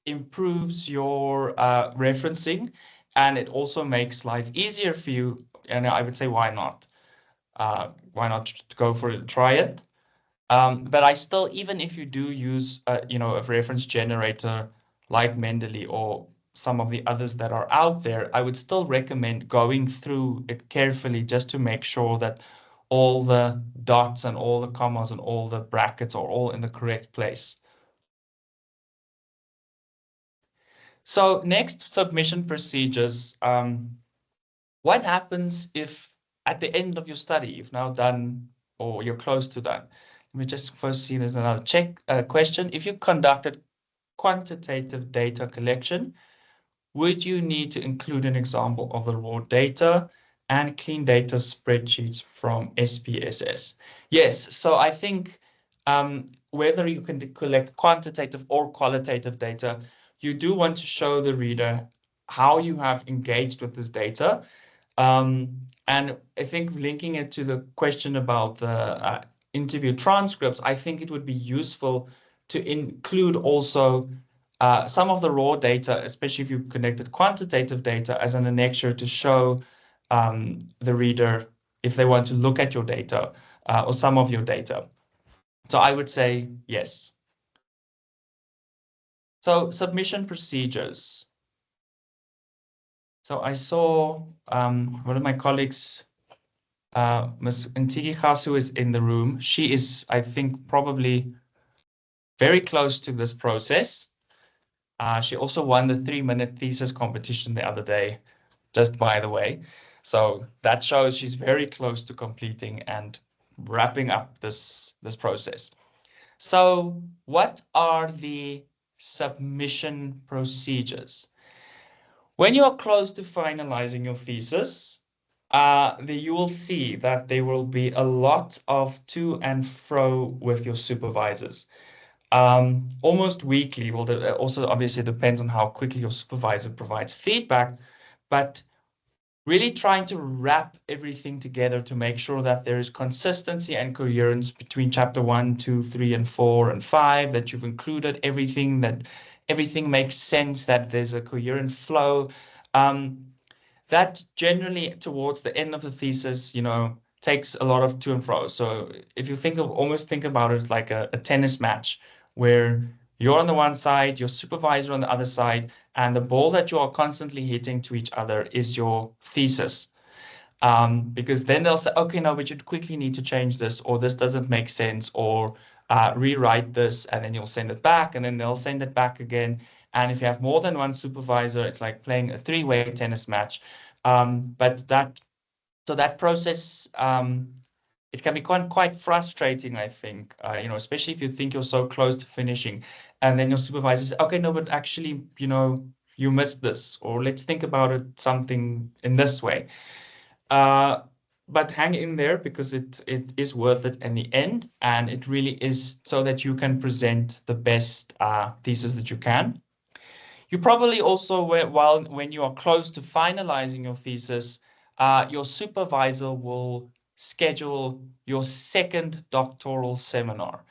improves your referencing and it also makes life easier for you, and I would say, why not? Why not go for it, try it? But I still, even if you do use, a reference generator like Mendeley or some of the others that are out there, I would still recommend going through it carefully just to make sure that all the dots and all the commas and all the brackets are all in the correct place. So next, submission procedures. What happens if at the end of your study, you've now done or you're close to done? Let me just first see there's another question. If you conducted quantitative data collection, would you need to include an example of the raw data and clean data spreadsheets from SPSS? Yes, so I think whether you can collect quantitative or qualitative data, you do want to show the reader how you have engaged with this data. And I think linking it to the question about the interview transcripts, I think it would be useful to include also some of the raw data, especially if you connected quantitative data as an annexure to show the reader if they want to look at your data or some of your data. So I would say yes. So submission procedures. So I saw one of my colleagues, Ms. Ntigi Khasu, is in the room. She is, I think, probably very close to this process. She also won the 3-minute thesis competition the other day, just by the way. So that shows she's very close to completing and wrapping up this process. So what are the submission procedures? When you are close to finalizing your thesis, you will see that there will be a lot of to and fro with your supervisors. Almost weekly. Well, that also obviously depends on how quickly your supervisor provides feedback, but really trying to wrap everything together to make sure that there is consistency and coherence between chapter 1, 2, 3, and 4, and 5, that you've included everything, that everything makes sense, that there's a coherent flow. That generally towards the end of the thesis, takes a lot of to and fro. So if you almost think about it like a tennis match where you're on the one side, your supervisor on the other side, and the ball that you are constantly hitting to each other is your thesis. Because then they'll say, okay, no, but you quickly need to change this, or this doesn't make sense, or rewrite this, and then you'll send it back, and then they'll send it back again. And if you have more than one supervisor, it's like playing a three-way tennis match. But that process, it can be quite frustrating, I think, especially if you think you're so close to finishing, and then your supervisor says, okay, no, but actually, you missed this, or let's think about it something in this way. Uh, but hang in there because it is worth it in the end, and it really is so that you can present the best thesis that you can. You probably also, while when you are close to finalizing your thesis, your supervisor will schedule your second doctoral seminar.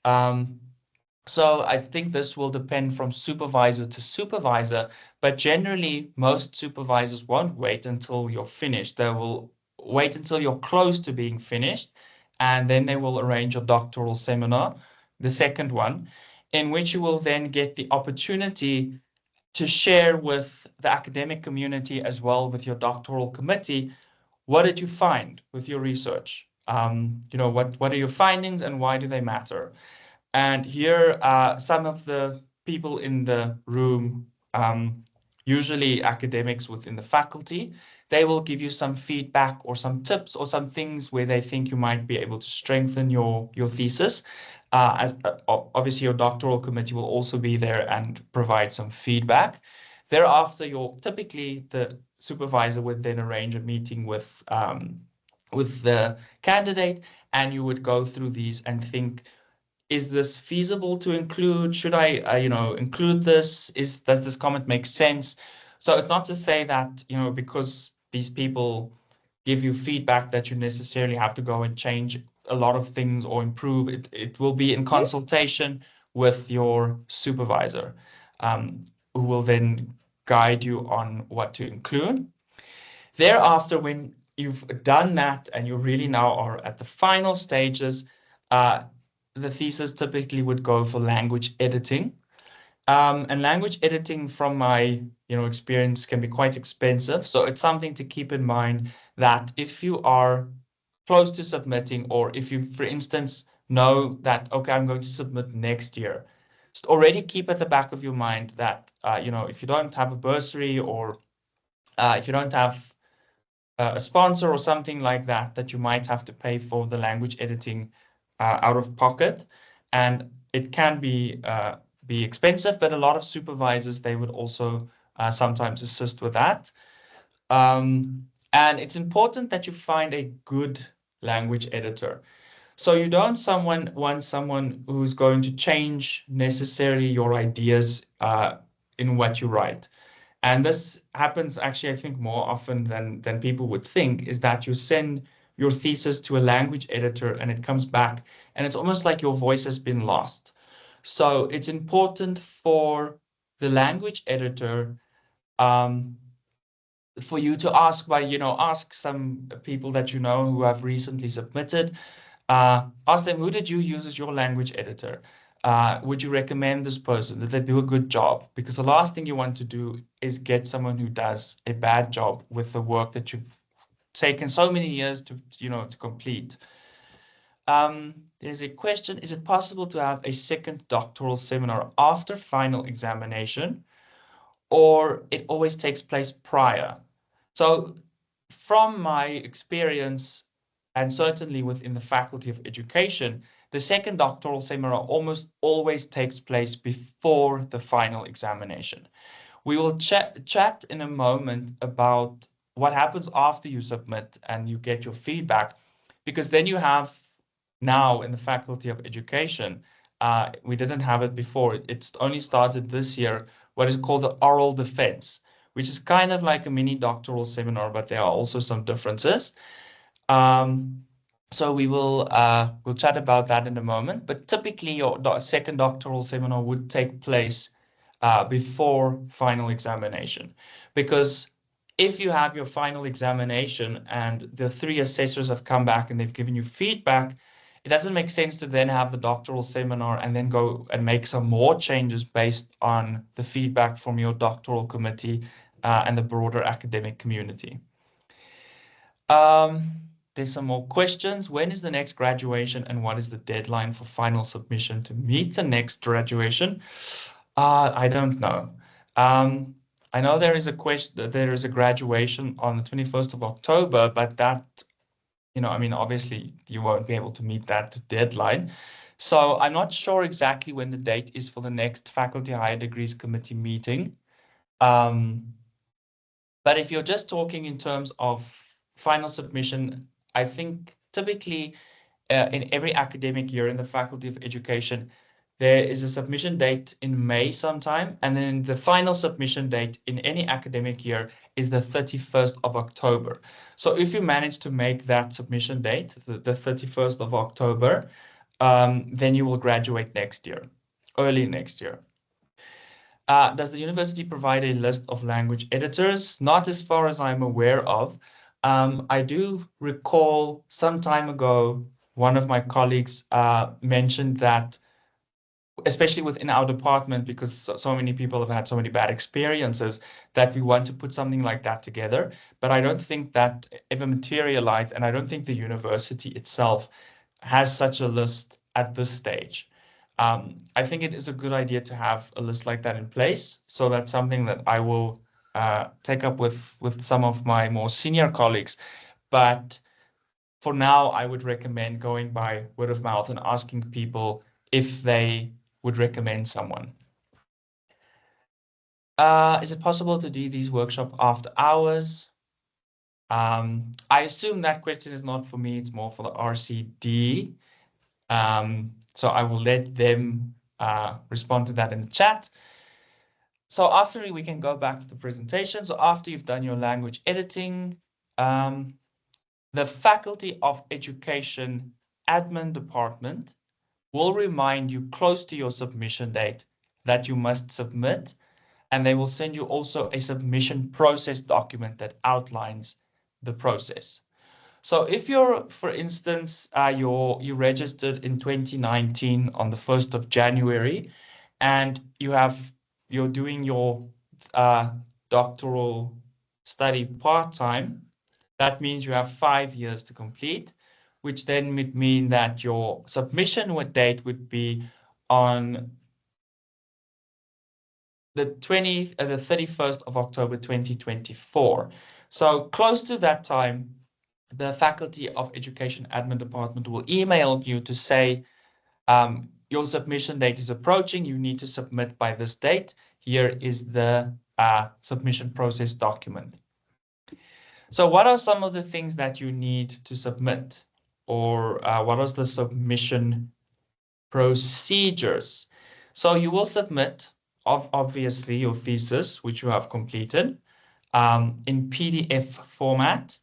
Um, so I think this will depend from supervisor to supervisor, but generally most supervisors won't wait until you're finished. They will wait until you're close to being finished, and then they will arrange a doctoral seminar, the second one, in which you will then get the opportunity to share with the academic community as well with your doctoral committee. What did you find with your research? What are your findings and why do they matter? And here, some of the people in the room, usually academics within the faculty, they will give you some feedback or some tips or some things where they think you might be able to strengthen your thesis. Obviously, your doctoral committee will also be there and provide some feedback. Thereafter, typically the supervisor would then arrange a meeting with the candidate, and you would go through these and think, is this feasible to include? Should I, include this? Does this comment make sense? So it's not to say that, because these people give you feedback that you necessarily have to go and change a lot of things or improve. It will be in consultation with your supervisor, who will then guide you on what to include. Thereafter, when you've done that and you really now are at the final stages, uh, the thesis typically would go for language editing. And language editing, from my experience, can be quite expensive. So it's something to keep in mind that if you are close to submitting, or if you, for instance, know that, okay, I'm going to submit next year, just already keep at the back of your mind that, if you don't have a bursary, or if you don't have a sponsor or something like that, that you might have to pay for the language editing out of pocket. And it can be expensive, but a lot of supervisors, they would also sometimes assist with that. And it's important that you find a good language editor. So you don't want someone who's going to change necessarily your ideas in what you write. And this happens actually, I think, more often than people would think, is that you send your thesis to a language editor and it comes back and it's almost like your voice has been lost. So it's important for the language editor, um, for you to ask some people that you know who have recently submitted. Ask them, who did you use as your language editor? Would you recommend this person? Did they do a good job? Because the last thing you want to do is get someone who does a bad job with the work that you've taken so many years to complete. There's a question, is it possible to have a second doctoral seminar after final examination, or it always takes place prior? So from my experience, and certainly within the Faculty of Education, the second doctoral seminar almost always takes place before the final examination. We will chat in a moment about what happens after you submit and you get your feedback, because then you have, now in the Faculty of Education, we didn't have it before. It's only started this year, what is called the oral defense, which is kind of like a mini doctoral seminar, but there are also some differences. Um, so we'll chat about that in a moment. But typically, your second doctoral seminar would take place before final examination, because if you have your final examination and the three assessors have come back and they've given you feedback, it doesn't make sense to then have the doctoral seminar and then go and make some more changes based on the feedback from your doctoral committee and the broader academic community. Um, there's some more questions. When is the next graduation and what is the deadline for final submission to meet the next graduation? I don't know. Um, I know there is a question, there is a graduation on the 21st of October, but that, I mean, obviously you won't be able to meet that deadline. So I'm not sure exactly when the date is for the next Faculty Higher Degrees Committee meeting. Um, but if you're just talking in terms of final submission, I think typically in every academic year in the Faculty of Education, there is a submission date in May sometime, and then the final submission date in any academic year is the 31st of October. So if you manage to make that submission date, the 31st of October, then you will graduate next year, early next year. Does the university provide a list of language editors? Not as far as I'm aware of. I do recall some time ago, one of my colleagues mentioned that, especially within our department, because so many people have had so many bad experiences, that we want to put something like that together. But I don't think that ever materialized, and I don't think the university itself has such a list at this stage. I think it is a good idea to have a list like that in place. So that's something that I will take up with some of my more senior colleagues. But for now, I would recommend going by word of mouth and asking people if they would recommend someone. Is it possible to do these workshops after hours? I assume that question is not for me, it's more for the RCD. So I will let them respond to that in the chat. So after we can go back to the presentation. So after you've done your language editing, the Faculty of Education Admin Department will remind you close to your submission date that you must submit, and they will send you also a submission process document that outlines the process. So if you're, for instance, you registered in 2019 on the 1st of January, and you're doing your doctoral study part-time, that means you have 5 years to complete, which then would mean that your submission date would be on the 31st of October 2024. So close to that time, the Faculty of Education Admin Department will email you to say, your submission date is approaching, you need to submit by this date. Here is the submission process document. So what are some of the things that you need to submit? Or what are the submission procedures? So you will submit, obviously, your thesis, which you have completed, in PDF format,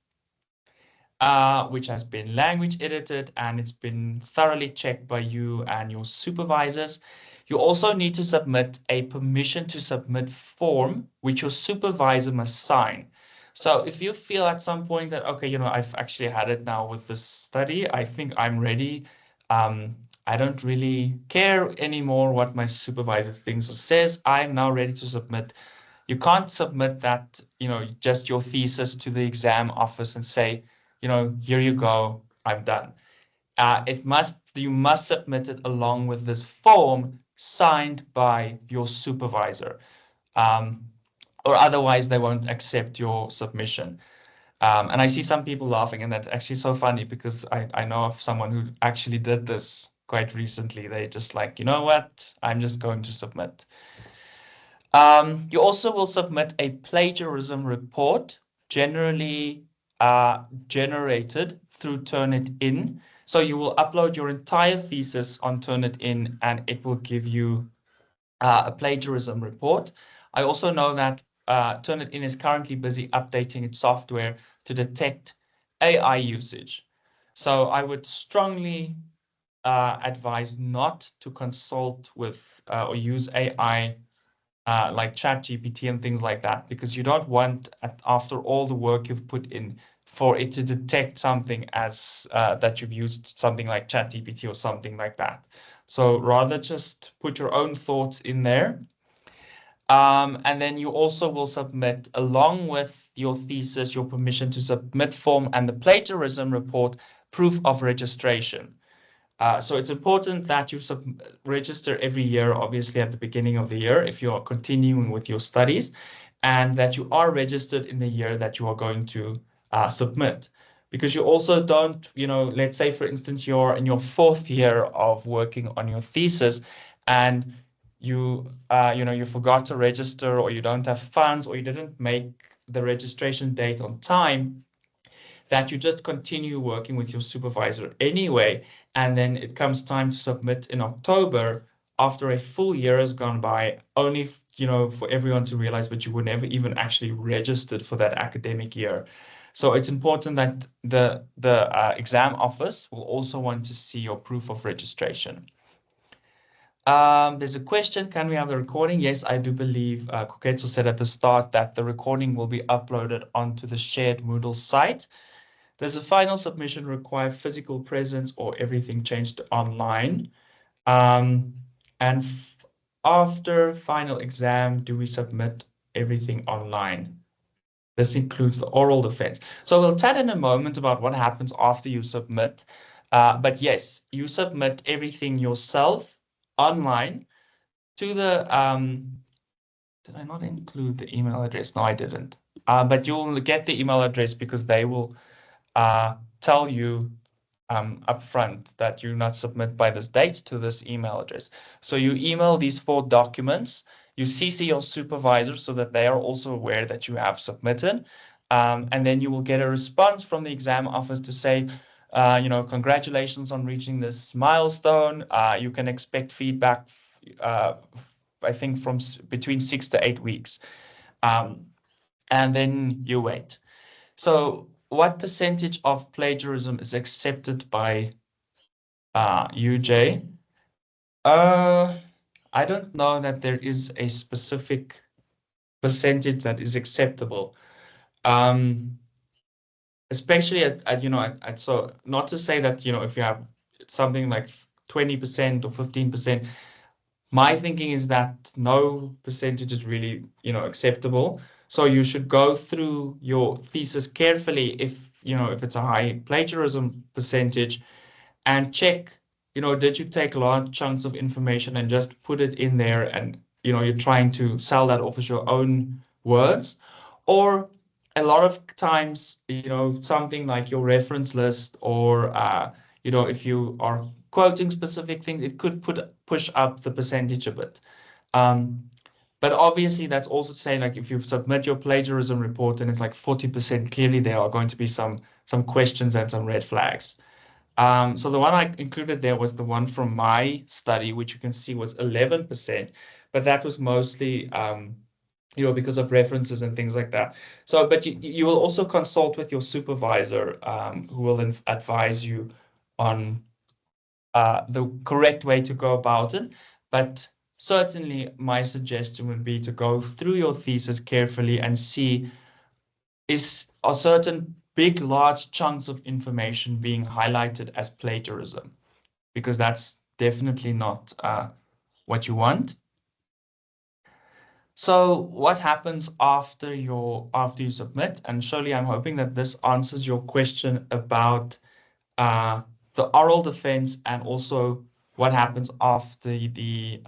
which has been language edited and it's been thoroughly checked by you and your supervisors. You also need to submit a permission to submit form, which your supervisor must sign. So if you feel at some point that, okay, I've actually had it now with this study, I think I'm ready. I don't really care anymore what my supervisor thinks or says. I'm now ready to submit. You can't submit that, just your thesis to the exam office and say, here you go, I'm done. You must submit it along with this form signed by your supervisor, or otherwise they won't accept your submission. And I see some people laughing, and that's actually so funny because I know of someone who actually did this quite recently. They just like, you know what, I'm just going to submit. You also will submit a plagiarism report, generally generated through Turnitin. So you will upload your entire thesis on Turnitin, and it will give you a plagiarism report. I also know that Turnitin is currently busy updating its software to detect AI usage. So I would strongly advise not to consult with or use AI like ChatGPT and things like that, because you don't want, after all the work you've put in, for it to detect something as that you've used something like ChatGPT or something like that. So rather just put your own thoughts in there. And then you also will submit, along with your thesis, your permission to submit form and the plagiarism report, proof of registration. So it's important that you register every year, obviously at the beginning of the year, if you are continuing with your studies, and that you are registered in the year that you are going to submit. Because you also don't, let's say, for instance, you're in your fourth year of working on your thesis, and you forgot to register, or you don't have funds, or you didn't make the registration date on time, that you just continue working with your supervisor anyway, and then it comes time to submit in October after a full year has gone by, only for everyone to realize that you were never even actually registered for that academic year. So it's important that the exam office will also want to see your proof of registration. There's a question, can we have the recording? Yes, I do believe Koketsu said at the start that the recording will be uploaded onto the shared Moodle site. Does the final submission require physical presence or everything changed to online? And after final exam, do we submit everything online? This includes the oral defense. So we'll chat in a moment about what happens after you submit. But yes, you submit everything yourself online to did I not include the email address? No, I didn't. But you'll get the email address because they will tell you upfront that you not submit by this date to this email address. So you email these 4 documents, you CC your supervisor so that they are also aware that you have submitted. And then you will get a response from the exam office to say, congratulations on reaching this milestone. You can expect feedback, I think, from between 6 to 8 weeks. And then you wait. So what percentage of plagiarism is accepted by UJ? I don't know that there is a specific percentage that is acceptable. Um, Especially so not to say that, if you have something like 20% or 15%, my thinking is that no percentage is really, acceptable. So you should go through your thesis carefully if it's a high plagiarism percentage, and check, did you take large chunks of information and just put it in there, and, you're trying to sell that off as your own words? Or a lot of times, something like your reference list, or, if you are quoting specific things, it could push up the percentage a bit. But obviously, that's also saying, like, if you submit your plagiarism report and it's like 40%, clearly there are going to be some questions and some red flags. So the one I included there was the one from my study, which you can see was 11%, but that was mostly, because of references and things like that. So, but you will also consult with your supervisor, who will then advise you on the correct way to go about it. But certainly my suggestion would be to go through your thesis carefully and see, are certain big, large chunks of information being highlighted as plagiarism, because that's definitely not what you want. So what happens after you submit? And surely I'm hoping that this answers your question about the oral defense, and also what happens after you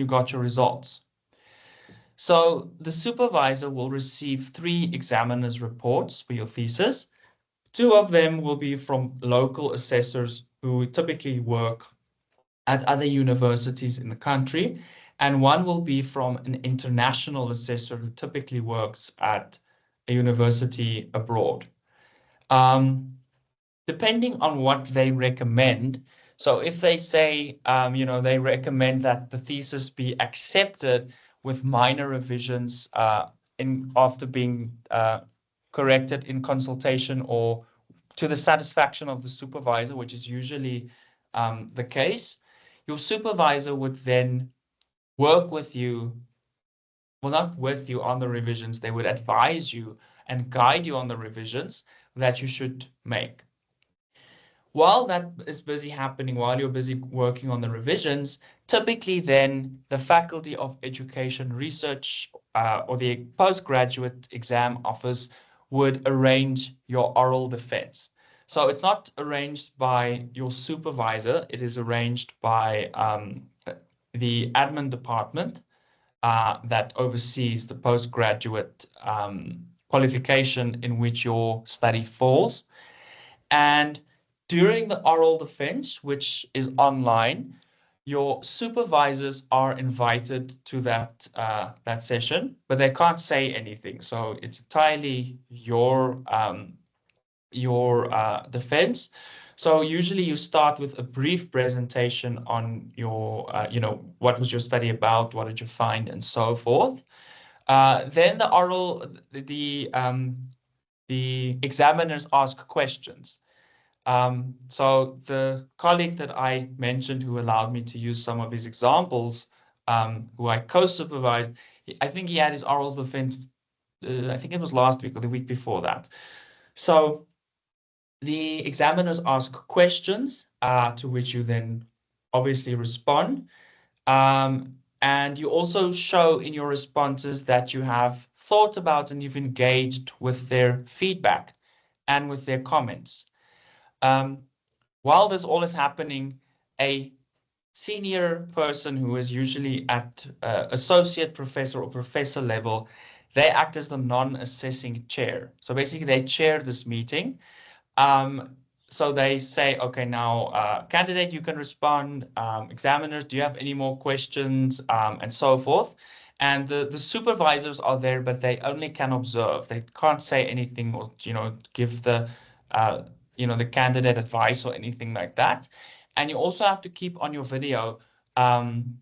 got your results. So the supervisor will receive 3 examiners' reports for your thesis. 2 of them will be from local assessors who typically work at other universities in the country, and 1 will be from an international assessor who typically works at a university abroad. Depending on what they recommend. So if they say, they recommend that the thesis be accepted with minor revisions after being corrected in consultation or to the satisfaction of the supervisor, which is usually the case, your supervisor would then work with you, well, not with you on the revisions, they would advise you and guide you on the revisions that you should make. While that is busy happening, while you're busy working on the revisions, typically then the Faculty of Education Research or the postgraduate exam office would arrange your oral defense. So it's not arranged by your supervisor, it is arranged by the admin department that oversees the postgraduate qualification in which your study falls. And during the oral defense, which is online, your supervisors are invited to that session, but they can't say anything. So it's entirely your defense. So usually you start with a brief presentation on your, what was your study about, what did you find, and so forth. Then the examiners ask questions. So the colleague that I mentioned who allowed me to use some of his examples, who I co-supervised, I think he had his orals defense, I think it was last week or the week before that. So the examiners ask questions to which you then obviously respond. And you also show in your responses that you have thought about and you've engaged with their feedback and with their comments. Um, while this all is happening, a senior person who is usually at associate professor or professor level, they act as the non-assessing chair. So basically they chair this meeting. Um, so they say, okay, now candidate, you can respond. Examiners, do you have any more questions? And so forth. And the supervisors are there, but they only can observe. They can't say anything or, give uh, the candidate advice or anything like that. And you also have to keep on your video um,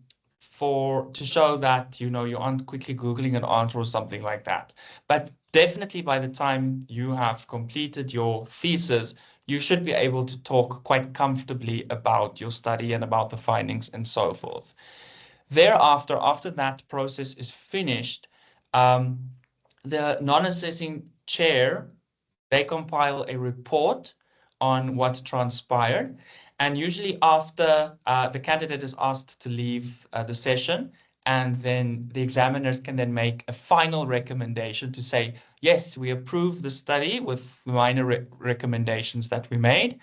to show that, you aren't quickly Googling an answer or something like that. But definitely by the time you have completed your thesis, you should be able to talk quite comfortably about your study and about the findings and so forth. Thereafter, after that process is finished, um, the non-assessing chair, they compile a report on what transpired. And usually after the candidate is asked to leave the session, and then the examiners can then make a final recommendation to say, yes, we approve the study with minor recommendations that we made.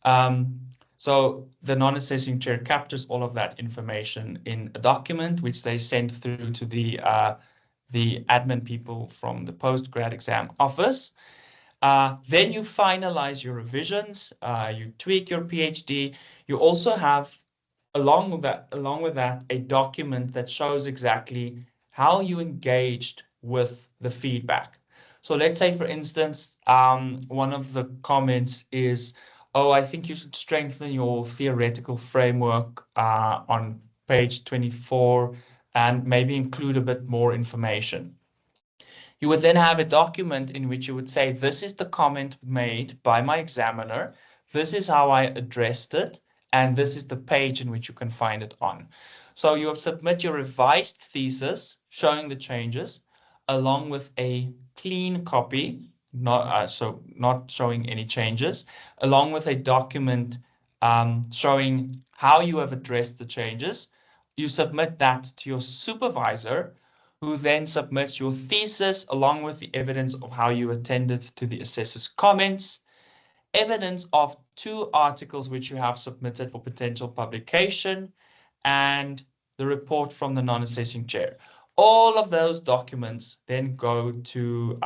Um, so the non-assessing chair captures all of that information in a document, which they send through to the admin people from the post-grad exam office. Then you finalize your revisions, you tweak your PhD. You also have, along with that, a document that shows exactly how you engaged with the feedback. So let's say, for instance, one of the comments is, oh, I think you should strengthen your theoretical framework on page 24 and maybe include a bit more information. You would then have a document in which you would say, this is the comment made by my examiner, this is how I addressed it, and this is the page in which you can find it on. So you submit your revised thesis showing the changes, along with a clean copy, not showing any changes, along with a document showing how you have addressed the changes. You submit that to your supervisor, who then submits your thesis along with the evidence of how you attended to the assessor's comments, evidence of 2 articles which you have submitted for potential publication, and the report from the non-assessing chair. All of those documents then go to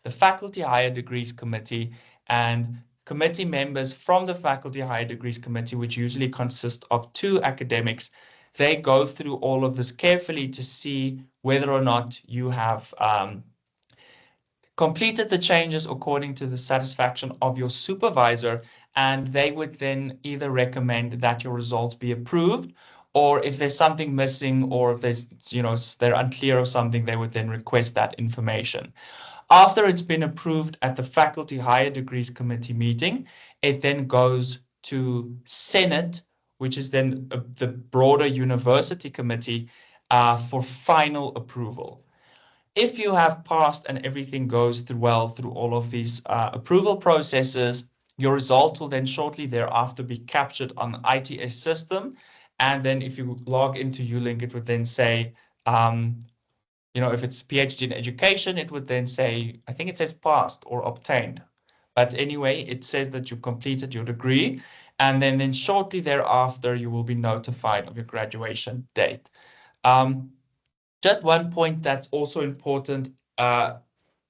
the Faculty Higher Degrees Committee, and committee members from the Faculty Higher Degrees Committee, which usually consists of 2 academics, they go through all of this carefully to see whether or not you have completed the changes according to the satisfaction of your supervisor, and they would then either recommend that your results be approved, or if there's something missing, or if they're unclear of something, they would then request that information. After it's been approved at the Faculty Higher Degrees Committee meeting, it then goes to Senate, which is then the broader university committee, for final approval. If you have passed and everything goes through well through all of these approval processes, Your result will then shortly thereafter be captured on the ITS system. And then if you log into ULink, it would then say, if it's PhD in education, it would then say, I think it says passed or obtained. But anyway, it says that you completed your degree. And then shortly thereafter, you will be notified of your graduation date. Just one point that's also important, the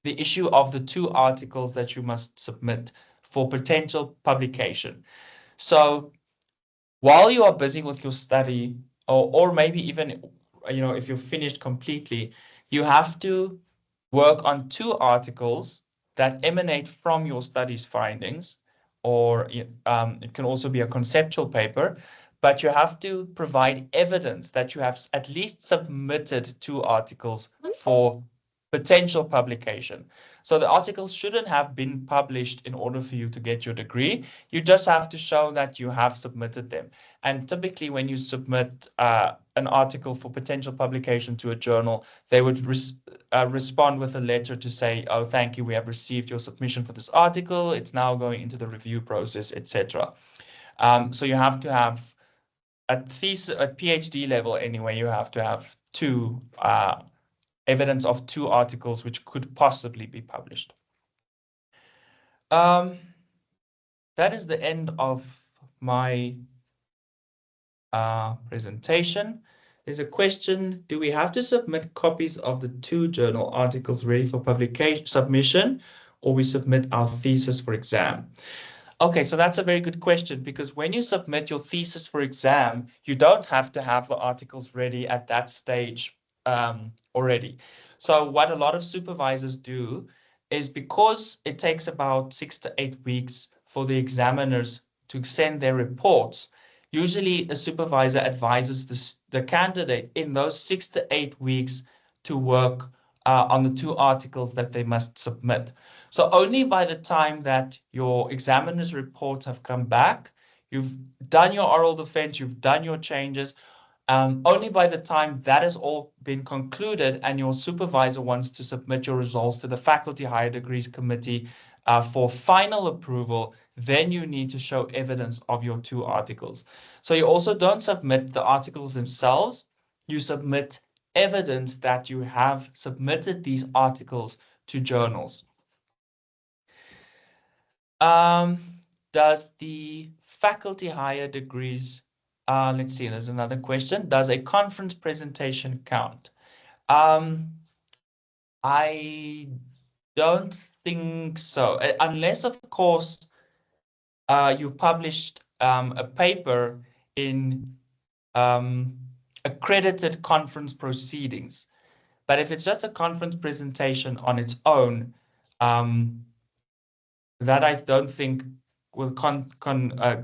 issue of the 2 articles that you must submit for potential publication. So while you are busy with your study, or maybe even, if you're finished completely, you have to work on 2 articles that emanate from your studies findings, or it can also be a conceptual paper, but you have to provide evidence that you have at least submitted 2 articles for potential publication. So the articles shouldn't have been published in order for you to get your degree. You just have to show that you have submitted them. And typically when you submit an article for potential publication to a journal, they would respond with a letter to say, oh, thank you, we have received your submission for this article. It's now going into the review process, etc. So you have to have at PhD level anyway, you have to have 2 evidence of 2 articles which could possibly be published. That is the end of my presentation. There's a question, do we have to submit copies of the 2 journal articles ready for publication submission, or we submit our thesis for exam? Okay, so that's a very good question, because when you submit your thesis for exam, you don't have to have the articles ready at that stage already. So what a lot of supervisors do is, because it takes about 6 to 8 weeks for the examiners to send their reports, usually a supervisor advises the candidate in those 6 to 8 weeks to work on the 2 articles that they must submit. So only by the time that your examiner's reports have come back, you've done your oral defense, you've done your changes, only by the time that has all been concluded and your supervisor wants to submit your results to the Faculty Higher Degrees Committee for final approval, then you need to show evidence of your 2 articles. So you also don't submit the articles themselves, you submit evidence that you have submitted these articles to journals. Does the Faculty Higher Degrees, let's see, there's another question. Does a conference presentation count? I don't think so, unless, of course, you published a paper in accredited conference proceedings. But if it's just a conference presentation on its own, that I don't think will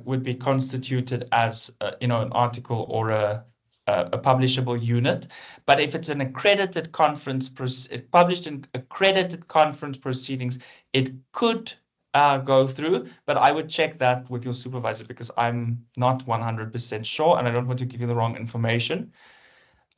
would be constituted as an article or a publishable unit. But if it's an accredited conference published in accredited conference proceedings, it could go through, but I would check that with your supervisor, because I'm not 100% sure and I don't want to give you the wrong information.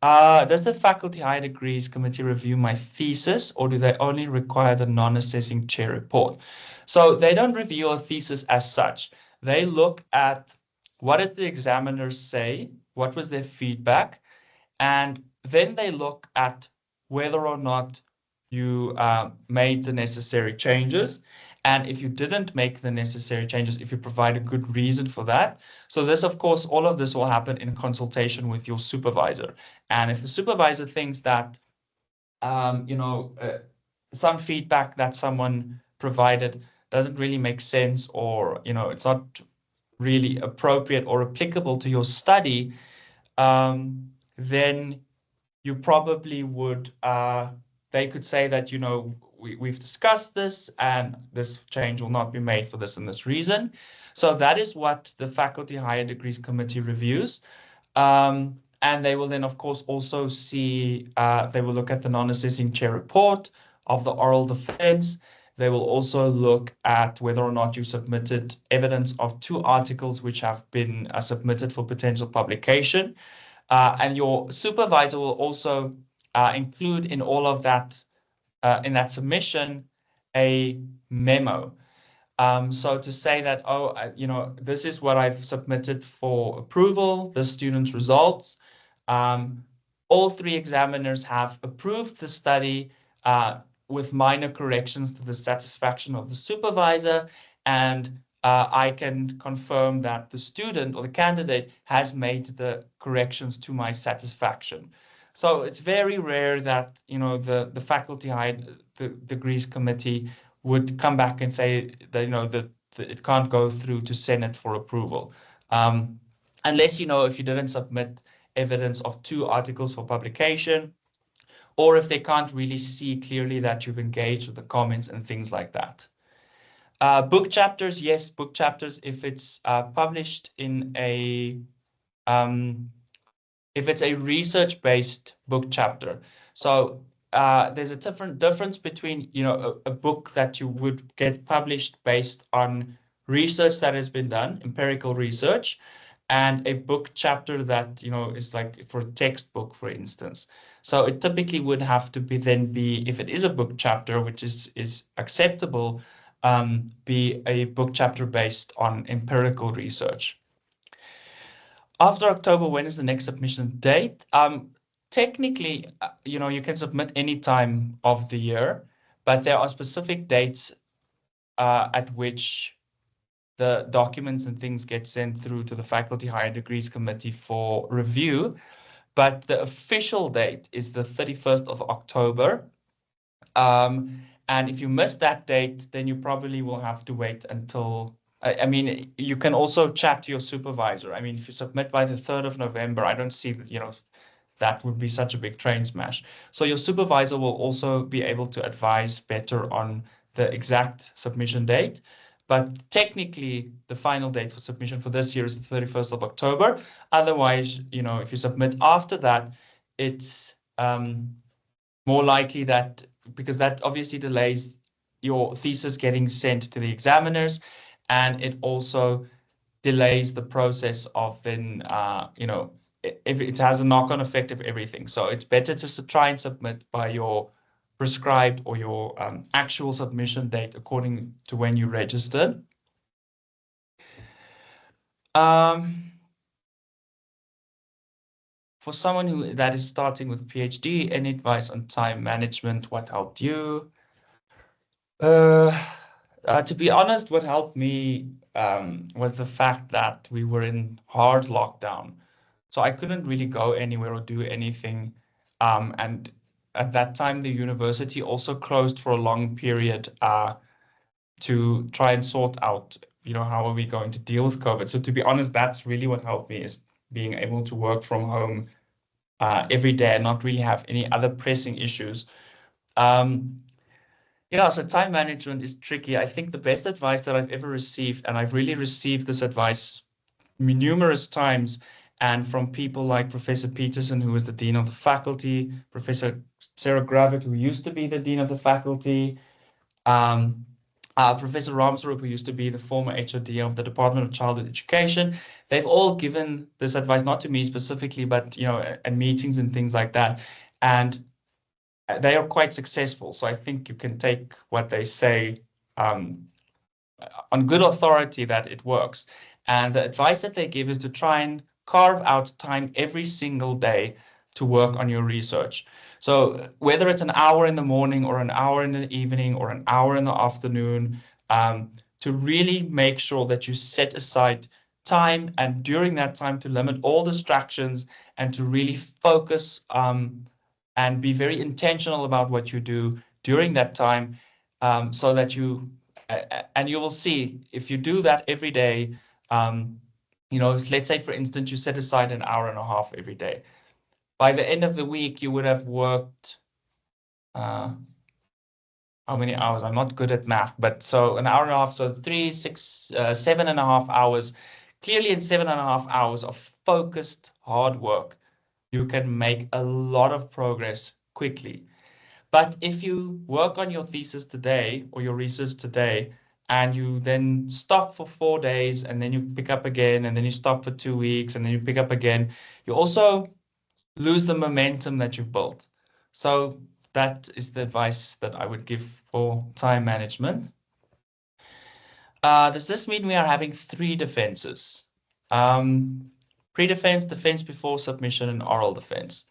Does the Faculty Higher Degrees Committee review my thesis, or do they only require the non-assessing chair report? So they don't review a thesis as such. They look at what did the examiners say, what was their feedback, and then they look at whether or not you made the necessary changes. And if you didn't make the necessary changes, if you provide a good reason for that. So this, of course, all of this will happen in consultation with your supervisor. And if the supervisor thinks that, some feedback that someone provided doesn't really make sense, or, it's not really appropriate or applicable to your study, then you probably would, they could say that, we've discussed this and this change will not be made for this and this reason. So that is what the Faculty Higher Degrees Committee reviews. And they will then, of course, also see, they will look at the non-assessing chair report of the oral defense. They will also look at whether or not you submitted evidence of 2 articles which have been submitted for potential publication. And your supervisor will also include in all of that, in that submission, a memo. So to say that, oh, this is what I've submitted for approval, the student's results. Um, all three examiners have approved the study with minor corrections to the satisfaction of the supervisor, and I can confirm that the student or the candidate has made the corrections to my satisfaction. So it's very rare that, the faculty higher the degrees committee would come back and say that, that it can't go through to Senate for approval. Unless, if you didn't submit evidence of 2 articles for publication, or if they can't really see clearly that you've engaged with the comments and things like that. Book chapters, yes, book chapters, if it's published in um, if it's a research-based book chapter. So there's a difference between, a book that you would get published based on research that has been done, empirical research, and a book chapter that, is like for a textbook, for instance. So it typically would have to be, if it is a book chapter, which is acceptable, be a book chapter based on empirical research. After October, when is the next submission date? Technically, you can submit any time of the year, but there are specific dates at which the documents and things get sent through to the Faculty Higher Degrees Committee for review. But the official date is the 31st of October. And if you miss that date, then you probably will have to wait until, I mean, you can also chat to your supervisor. I mean, if you submit by the 3rd of November, I don't see that, that would be such a big train smash. So your supervisor will also be able to advise better on the exact submission date. But technically, the final date for submission for this year is the 31st of October. Otherwise, if you submit after that, it's more likely that, because that obviously delays your thesis getting sent to the examiners, and it also delays the process of then, if it has a knock-on effect of everything. So it's better to try and submit by your prescribed or your actual submission date according to when you registered. Um, for someone that is starting with PhD, any advice on time management? What helped you? Uh, to be honest, what helped me was the fact that we were in hard lockdown. So I couldn't really go anywhere or do anything. And at that time, the university also closed for a long period to try and sort out, how are we going to deal with COVID? So to be honest, that's really what helped me, is being able to work from home every day and not really have any other pressing issues. Um, yeah, so time management is tricky. I think the best advice that I've ever received, and I've really received this advice numerous times, and from people like Professor Peterson, who was the Dean of the Faculty, Professor Sarah Gravett, who used to be the Dean of the Faculty, um, Professor Ramsrup, who used to be the former HOD of the Department of Childhood Education. They've all given this advice, not to me specifically, but, at meetings and things like that. And they are quite successful. So I think you can take what they say um, on good authority that it works. And the advice that they give is to try and carve out time every single day to work on your research. So whether it's an hour in the morning or an hour in the evening or an hour in the afternoon, to really make sure that you set aside time, and during that time to limit all distractions and to really focus and be very intentional about what you do during that time, so that and you will see, if you do that every day, let's say, for instance, you set aside an hour and a half every day. By the end of the week, you would have worked, how many hours? I'm not good at math, but so an hour and a half, so 3, 6, 7.5 hours. Clearly, in 7.5 hours of focused hard work, you can make a lot of progress quickly. But if you work on your thesis today or your research today, and you then stop for 4 days, and then you pick up again, and then you stop for 2 weeks, and then you pick up again, you also lose the momentum that you've built. So that is the advice that I would give for time management. Does this mean we are having three defenses? Um, Pre-defense, defense before submission, and oral defense.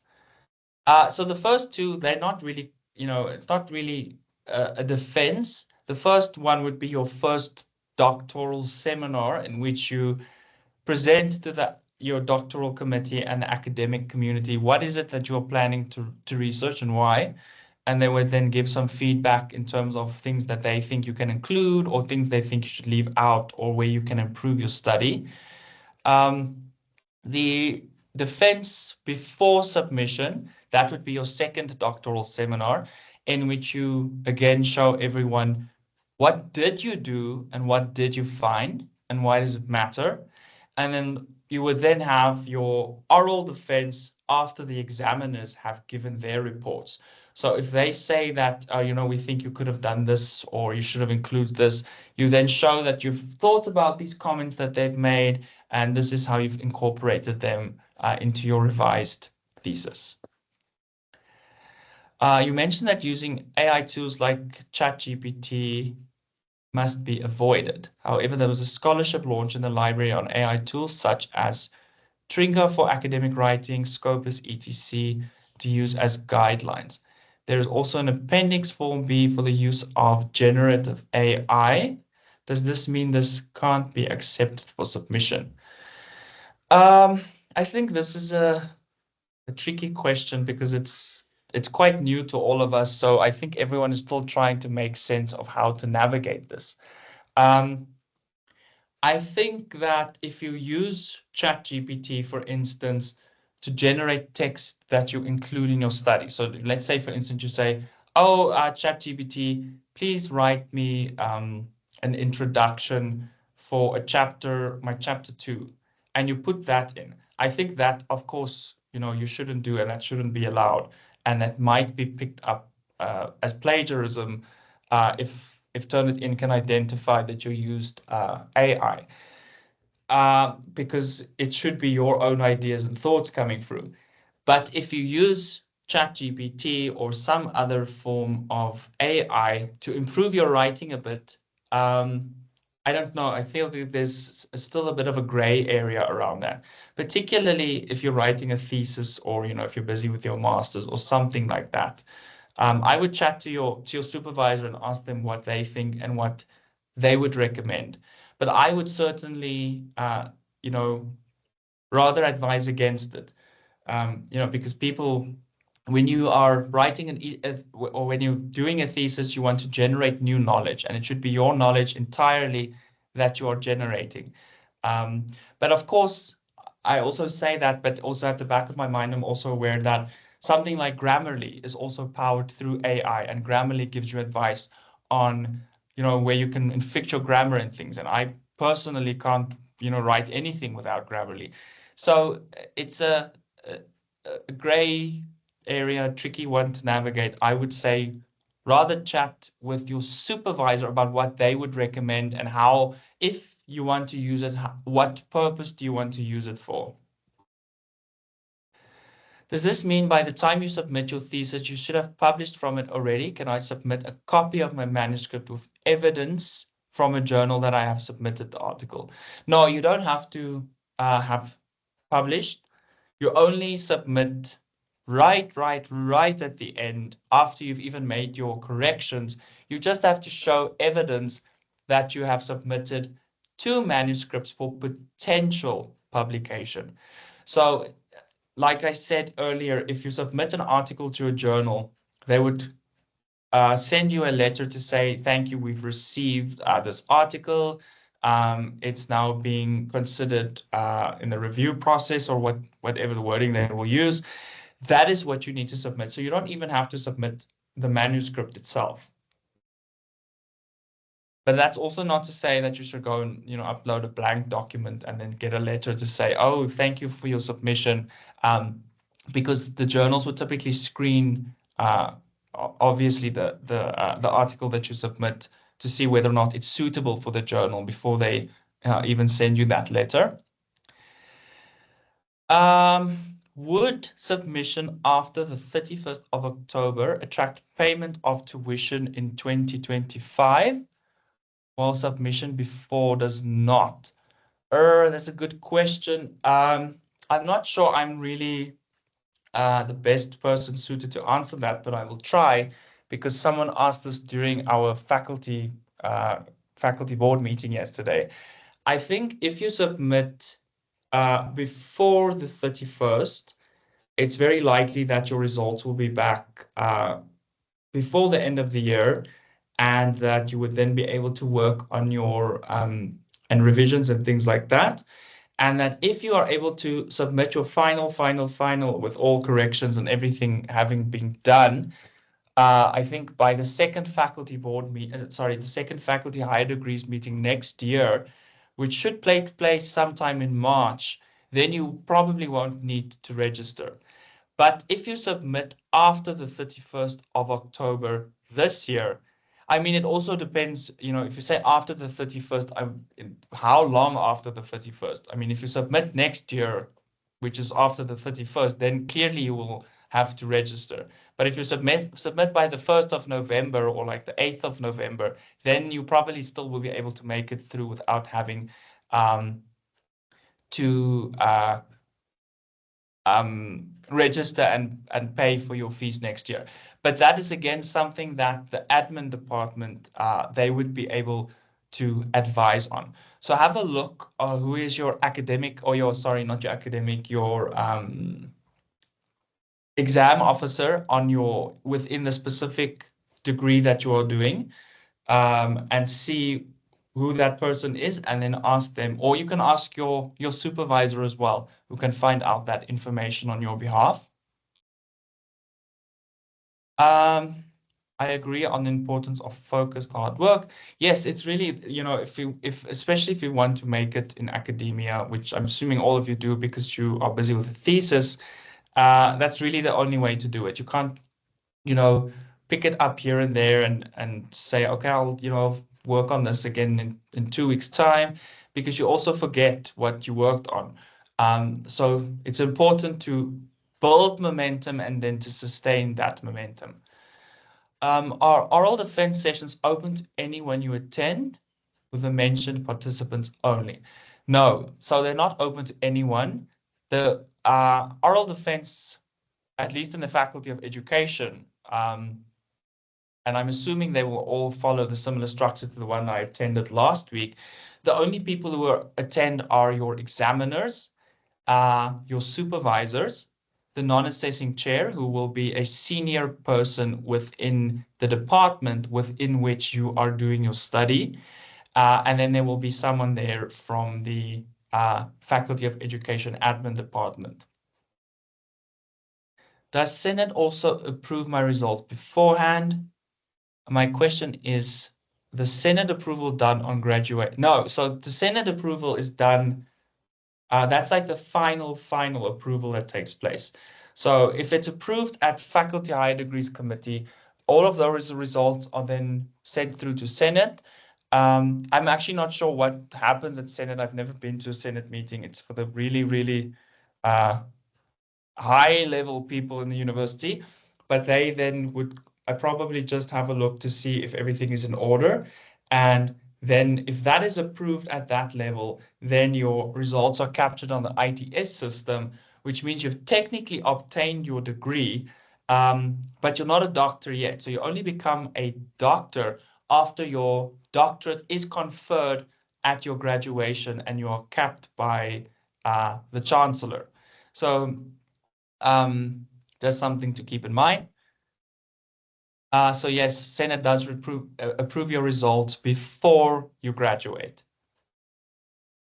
So the first two, they're not really, it's not really a defense. The first one would be your first doctoral seminar in which you present to your doctoral committee and the academic community what is it that you're planning to research and why. And they would then give some feedback in terms of things that they think you can include or things they think you should leave out or where you can improve your study. Um, the defense before submission, that would be your second doctoral seminar, in which you again show everyone what did you do and what did you find and why does it matter? And then you would then have your oral defense after the examiners have given their reports. So if they say that, we think you could have done this or you should have included this, you then show that you've thought about these comments that they've made, and this is how you've incorporated them into your revised thesis. You mentioned that using AI tools like ChatGPT must be avoided. However, there was a scholarship launch in the library on AI tools such as Tringa for academic writing, Scopus, etc., to use as guidelines. There is also an appendix form B for the use of generative AI. Does this mean this can't be accepted for submission? Um, I think this is a tricky question because it's quite new to all of us. So I think everyone is still trying to make sense of how to navigate this. Um, I think that if you use ChatGPT, for instance, to generate text that you include in your study. So let's say, for instance, you say, oh, ChatGPT, please write me an introduction for my chapter 2. And you put that in. I think that, of course, you shouldn't do and that shouldn't be allowed. And that might be picked up as plagiarism if Turnitin can identify that you used AI, because it should be your own ideas and thoughts coming through. But if you use ChatGPT or some other form of AI to improve your writing a bit, I don't know. I feel that there's still a bit of a gray area around that, particularly if you're writing a thesis or, if you're busy with your master's or something like that. I would chat to your supervisor and ask them what they think and what they would recommend. But I would certainly, you know, rather advise against it. Because people, when you are writing or when you're doing a thesis, you want to generate new knowledge, and it should be your knowledge entirely that you are generating. Um, but of course, I also say that, but also at the back of my mind, I'm also aware that something like Grammarly is also powered through AI, and Grammarly gives you advice on, where you can fix your grammar and things. And I personally can't, write anything without Grammarly. So it's a, a gray area, tricky one to navigate. I would say rather chat with your supervisor about what they would recommend and how, if you want to use it, what purpose do you want to use it for? Does this mean by the time you submit your thesis, you should have published from it already? Can I submit a copy of my manuscript with evidence from a journal that I have submitted the article? No, you don't have to have published. You only submit right at the end after you've even made your corrections. You just have to show evidence that you have submitted two manuscripts for potential publication. So, like I said earlier, if you submit an article to a journal, they would send you a letter to say, thank you, we've received this article. It's now being considered in the review process or whatever the wording they will use. That is what you need to submit. So you don't even have to submit the manuscript itself. But that's also not to say that you should go and upload a blank document and then get a letter to say, oh, thank you for your submission, because the journals would typically screen obviously the article that you submit to see whether or not it's suitable for the journal before they even send you that letter. Would submission after the 31st of October attract payment of tuition in 2025? while submission before does not? That's a good question. I'm not sure I'm really the best person suited to answer that, but I will try because someone asked us during our faculty board meeting yesterday. I think if you submit before the 31st, it's very likely that your results will be back before the end of the year, and that you would then be able to work on your and revisions and things like that. And that if you are able to submit your final with all corrections and everything having been done, I think by the second faculty board the second faculty higher degrees meeting next year, which should take place sometime in March, then you probably won't need to register. But if you submit after the 31st of October this year, I mean, it also depends, if you say after the 31st, how long after the 31st? I mean, if you submit next year, which is after the 31st, then clearly you will have to register. But if you submit by the 1st of November or like the 8th of November, then you probably still will be able to make it through without having to register and pay for your fees next year. But that is again something that the admin department they would be able to advise on. So have a look who is your academic or your, sorry, not your academic, your exam officer on your within the specific degree that you are doing, and see who that person is, and then ask them, or you can ask your supervisor as well, who can find out that information on your behalf. Um, I agree on the importance of focused hard work. Yes, it's really, if especially if you want to make it in academia, which I'm assuming all of you do because you are busy with a thesis, that's really the only way to do it. You can't, you know, pick it up here and there and say, okay, I'll, work on this again in 2 weeks' time, because you also forget what you worked on. So it's important to build momentum and then to sustain that momentum. Are all defense sessions open to anyone you attend, with the mentioned participants only? No, so they're not open to anyone. The oral defense, at least in the Faculty of Education, and I'm assuming they will all follow the similar structure to the one I attended last week. The only people who attend are your examiners, your supervisors, the non-assessing chair, who will be a senior person within the department within which you are doing your study. And then there will be someone there from the Faculty of Education Admin Department. Does Senate also approve my results beforehand? My question is, the Senate approval done on graduate? No, so the Senate approval is done. That's like the final approval that takes place. So if it's approved at Faculty Higher Degrees Committee, all of those results are then sent through to Senate. I'm actually not sure what happens at Senate. I've never been to a Senate meeting. It's for the really, really high level people in the university, but they then would probably just have a look to see if everything is in order. And then if that is approved at that level, then your results are captured on the ITS system, which means you've technically obtained your degree, but you're not a doctor yet. So you only become a doctor after your doctorate is conferred at your graduation and you are capped by the chancellor. So just something to keep in mind. So yes, Senate does approve your results before you graduate.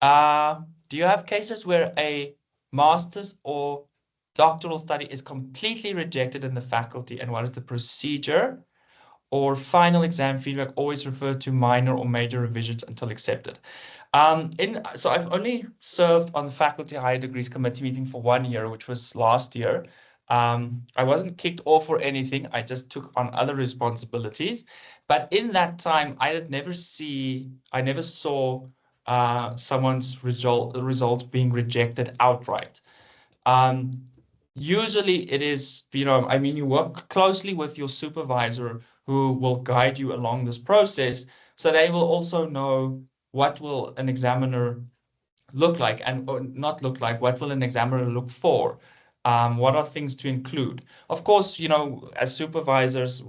Do you have cases where a master's or doctoral study is completely rejected in the faculty, and what is the procedure? Or final exam feedback always refers to minor or major revisions until accepted? So I've only served on the Faculty Higher Degrees Committee meeting for 1 year, which was last year. I wasn't kicked off or anything. I just took on other responsibilities. But in that time, I never saw someone's results being rejected outright. Usually it is, I mean, you work closely with your supervisor who will guide you along this process. So they will also know what will an examiner look like and or not look like, what will an examiner look for? What are things to include? Of course, you know, as supervisors,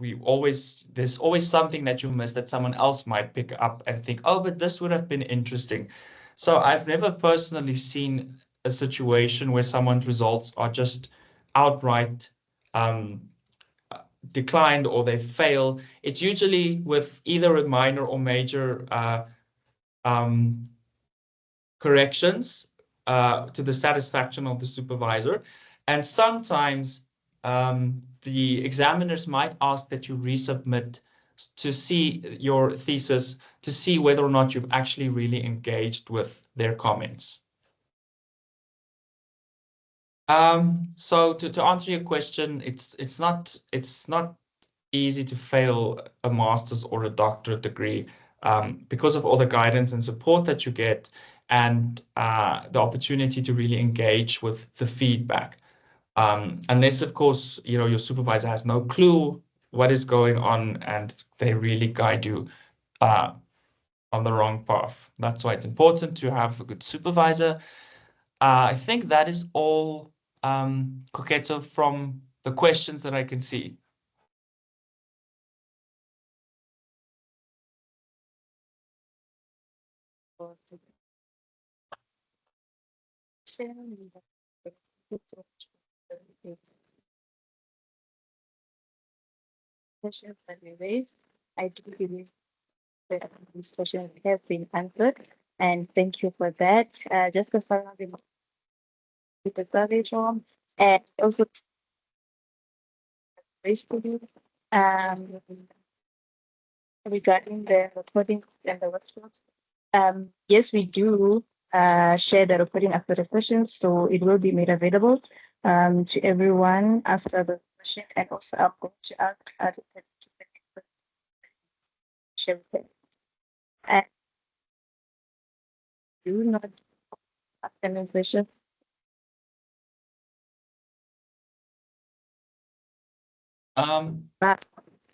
there's always something that you miss that someone else might pick up and think, oh, but this would have been interesting. So I've never personally seen a situation where someone's results are just outright um, declined or they fail. It's usually with either a minor or major um, corrections to the satisfaction of the supervisor. And sometimes the examiners might ask that you resubmit to see your thesis, to see whether or not you've actually really engaged with their comments. So to answer your question, it's not easy to fail a master's or a doctorate degree because of all the guidance and support that you get and the opportunity to really engage with the feedback. Unless, of course, you know, your supervisor has no clue what is going on and they really guide you uh, on the wrong path. That's why it's important to have a good supervisor. I think that is all, Koketo, from the questions that I can see. Questions that we raised, I do believe that these questions have been answered, and thank you for that. Just to start with the survey form, and also raised to you regarding the recordings and the workshops. Yes, we do share the recording after the session, so it will be made available to everyone after the session, and also I'm going to ask to share with them. And do not ask any questions. But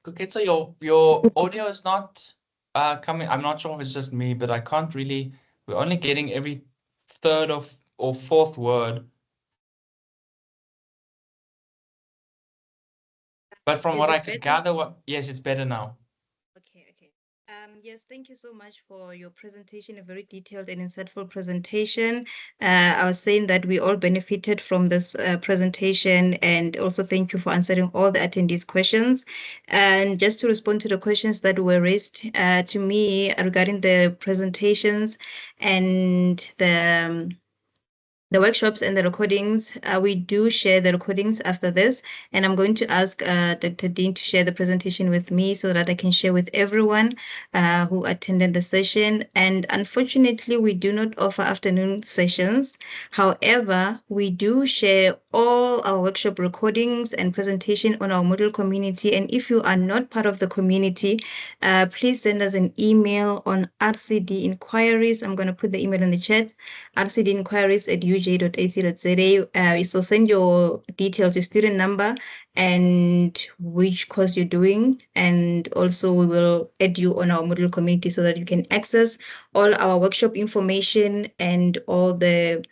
Okay, so your audio is not coming. I'm not sure if it's just me, but I can't really. We're only getting every third of or fourth word. But from is what I it could better? gather, yes, it's better now. Okay, okay. Yes, thank you so much for your presentation, a very detailed and insightful presentation. I was saying that we all benefited from this presentation, and also thank you for answering all the attendees' questions. And just to respond to the questions that were raised to me regarding the presentations and the workshops and the recordings, we do share the recordings after this. And I'm going to ask Dr. Dean to share the presentation with me so that I can share with everyone who attended the session. And unfortunately, we do not offer afternoon sessions. However, we do share all our workshop recordings and presentation on our Moodle community. And if you are not part of the community, please send us an email on RCD inquiries. I'm going to put the email in the chat, rcdinquiries@uj.ac.za. So send your details, your student number, and which course you're doing. And also we will add you on our Moodle community so that you can access all our workshop information and all the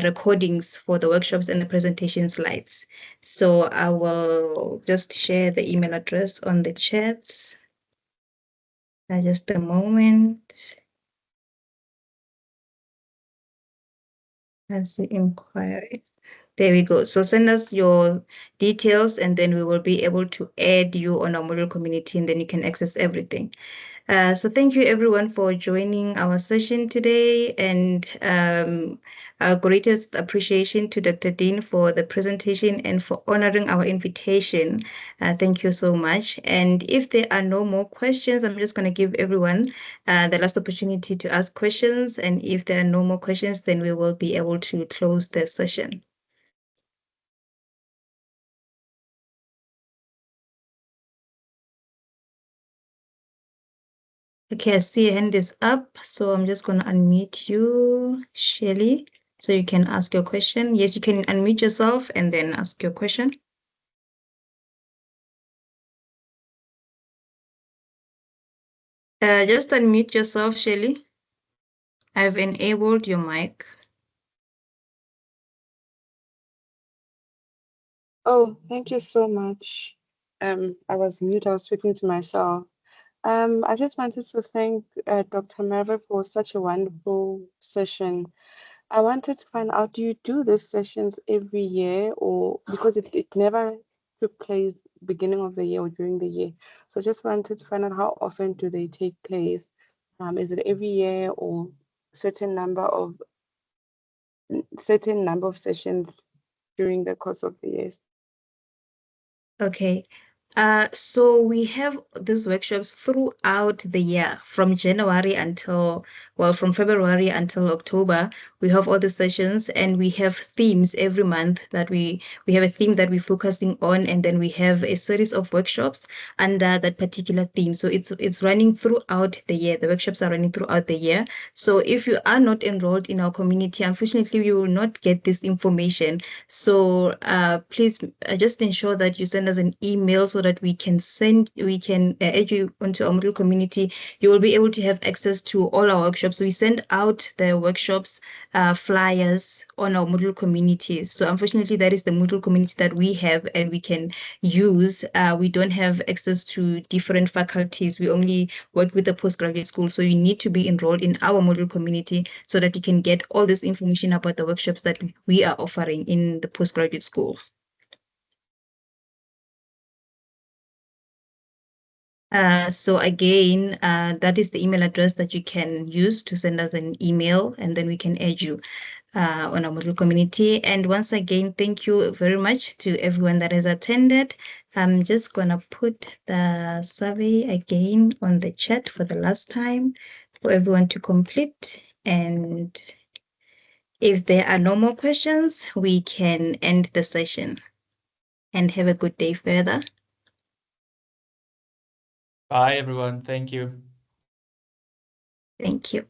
recordings for the workshops and the presentation slides. So I will just share the email address on the chats. Just a moment. That's the inquiries. There we go. So send us your details and then we will be able to add you on our Moodle community and then you can access everything. So thank you everyone for joining our session today, and our greatest appreciation to Dr. Dean for the presentation and for honoring our invitation. Thank you so much. And if there are no more questions, I'm just going to give everyone the last opportunity to ask questions. And if there are no more questions, then we will be able to close the session. Okay, I see a hand is up, so I'm just going to unmute you, Shelly, so you can ask your question. Yes, you can unmute yourself and then ask your question. Just unmute yourself, Shelly. I've enabled your mic. Oh, thank you so much. I was mute, I was speaking to myself. I just wanted to thank Dr. Merve for such a wonderful session. I wanted to find out, do you do these sessions every year or because it never took place beginning of the year or during the year. So just wanted to find out how often do they take place? Is it every year or certain number of certain number of sessions during the course of the years? Okay. So we have these workshops throughout the year, from January until, well, from February until October. We have all the sessions, and we have themes every month that we have a theme that we're focusing on, and then we have a series of workshops under that particular theme. So it's running throughout the year. The workshops are running throughout the year. So if you are not enrolled in our community, unfortunately, you will not get this information. So please just ensure that you send us an email so that we can add you onto our Moodle community. You will be able to have access to all our workshops. We send out the workshops flyers on our Moodle community. So unfortunately, that is the Moodle community that we have and we can use. We don't have access to different faculties. We only work with the postgraduate school. So you need to be enrolled in our Moodle community so that you can get all this information about the workshops that we are offering in the postgraduate school. So again, that is the email address that you can use to send us an email, and then we can add you on our Moodle community. And once again, thank you very much to everyone that has attended. I'm just gonna put the survey again on the chat for the last time for everyone to complete. And if there are no more questions, we can end the session and have a good day further. Bye, everyone. Thank you. Thank you.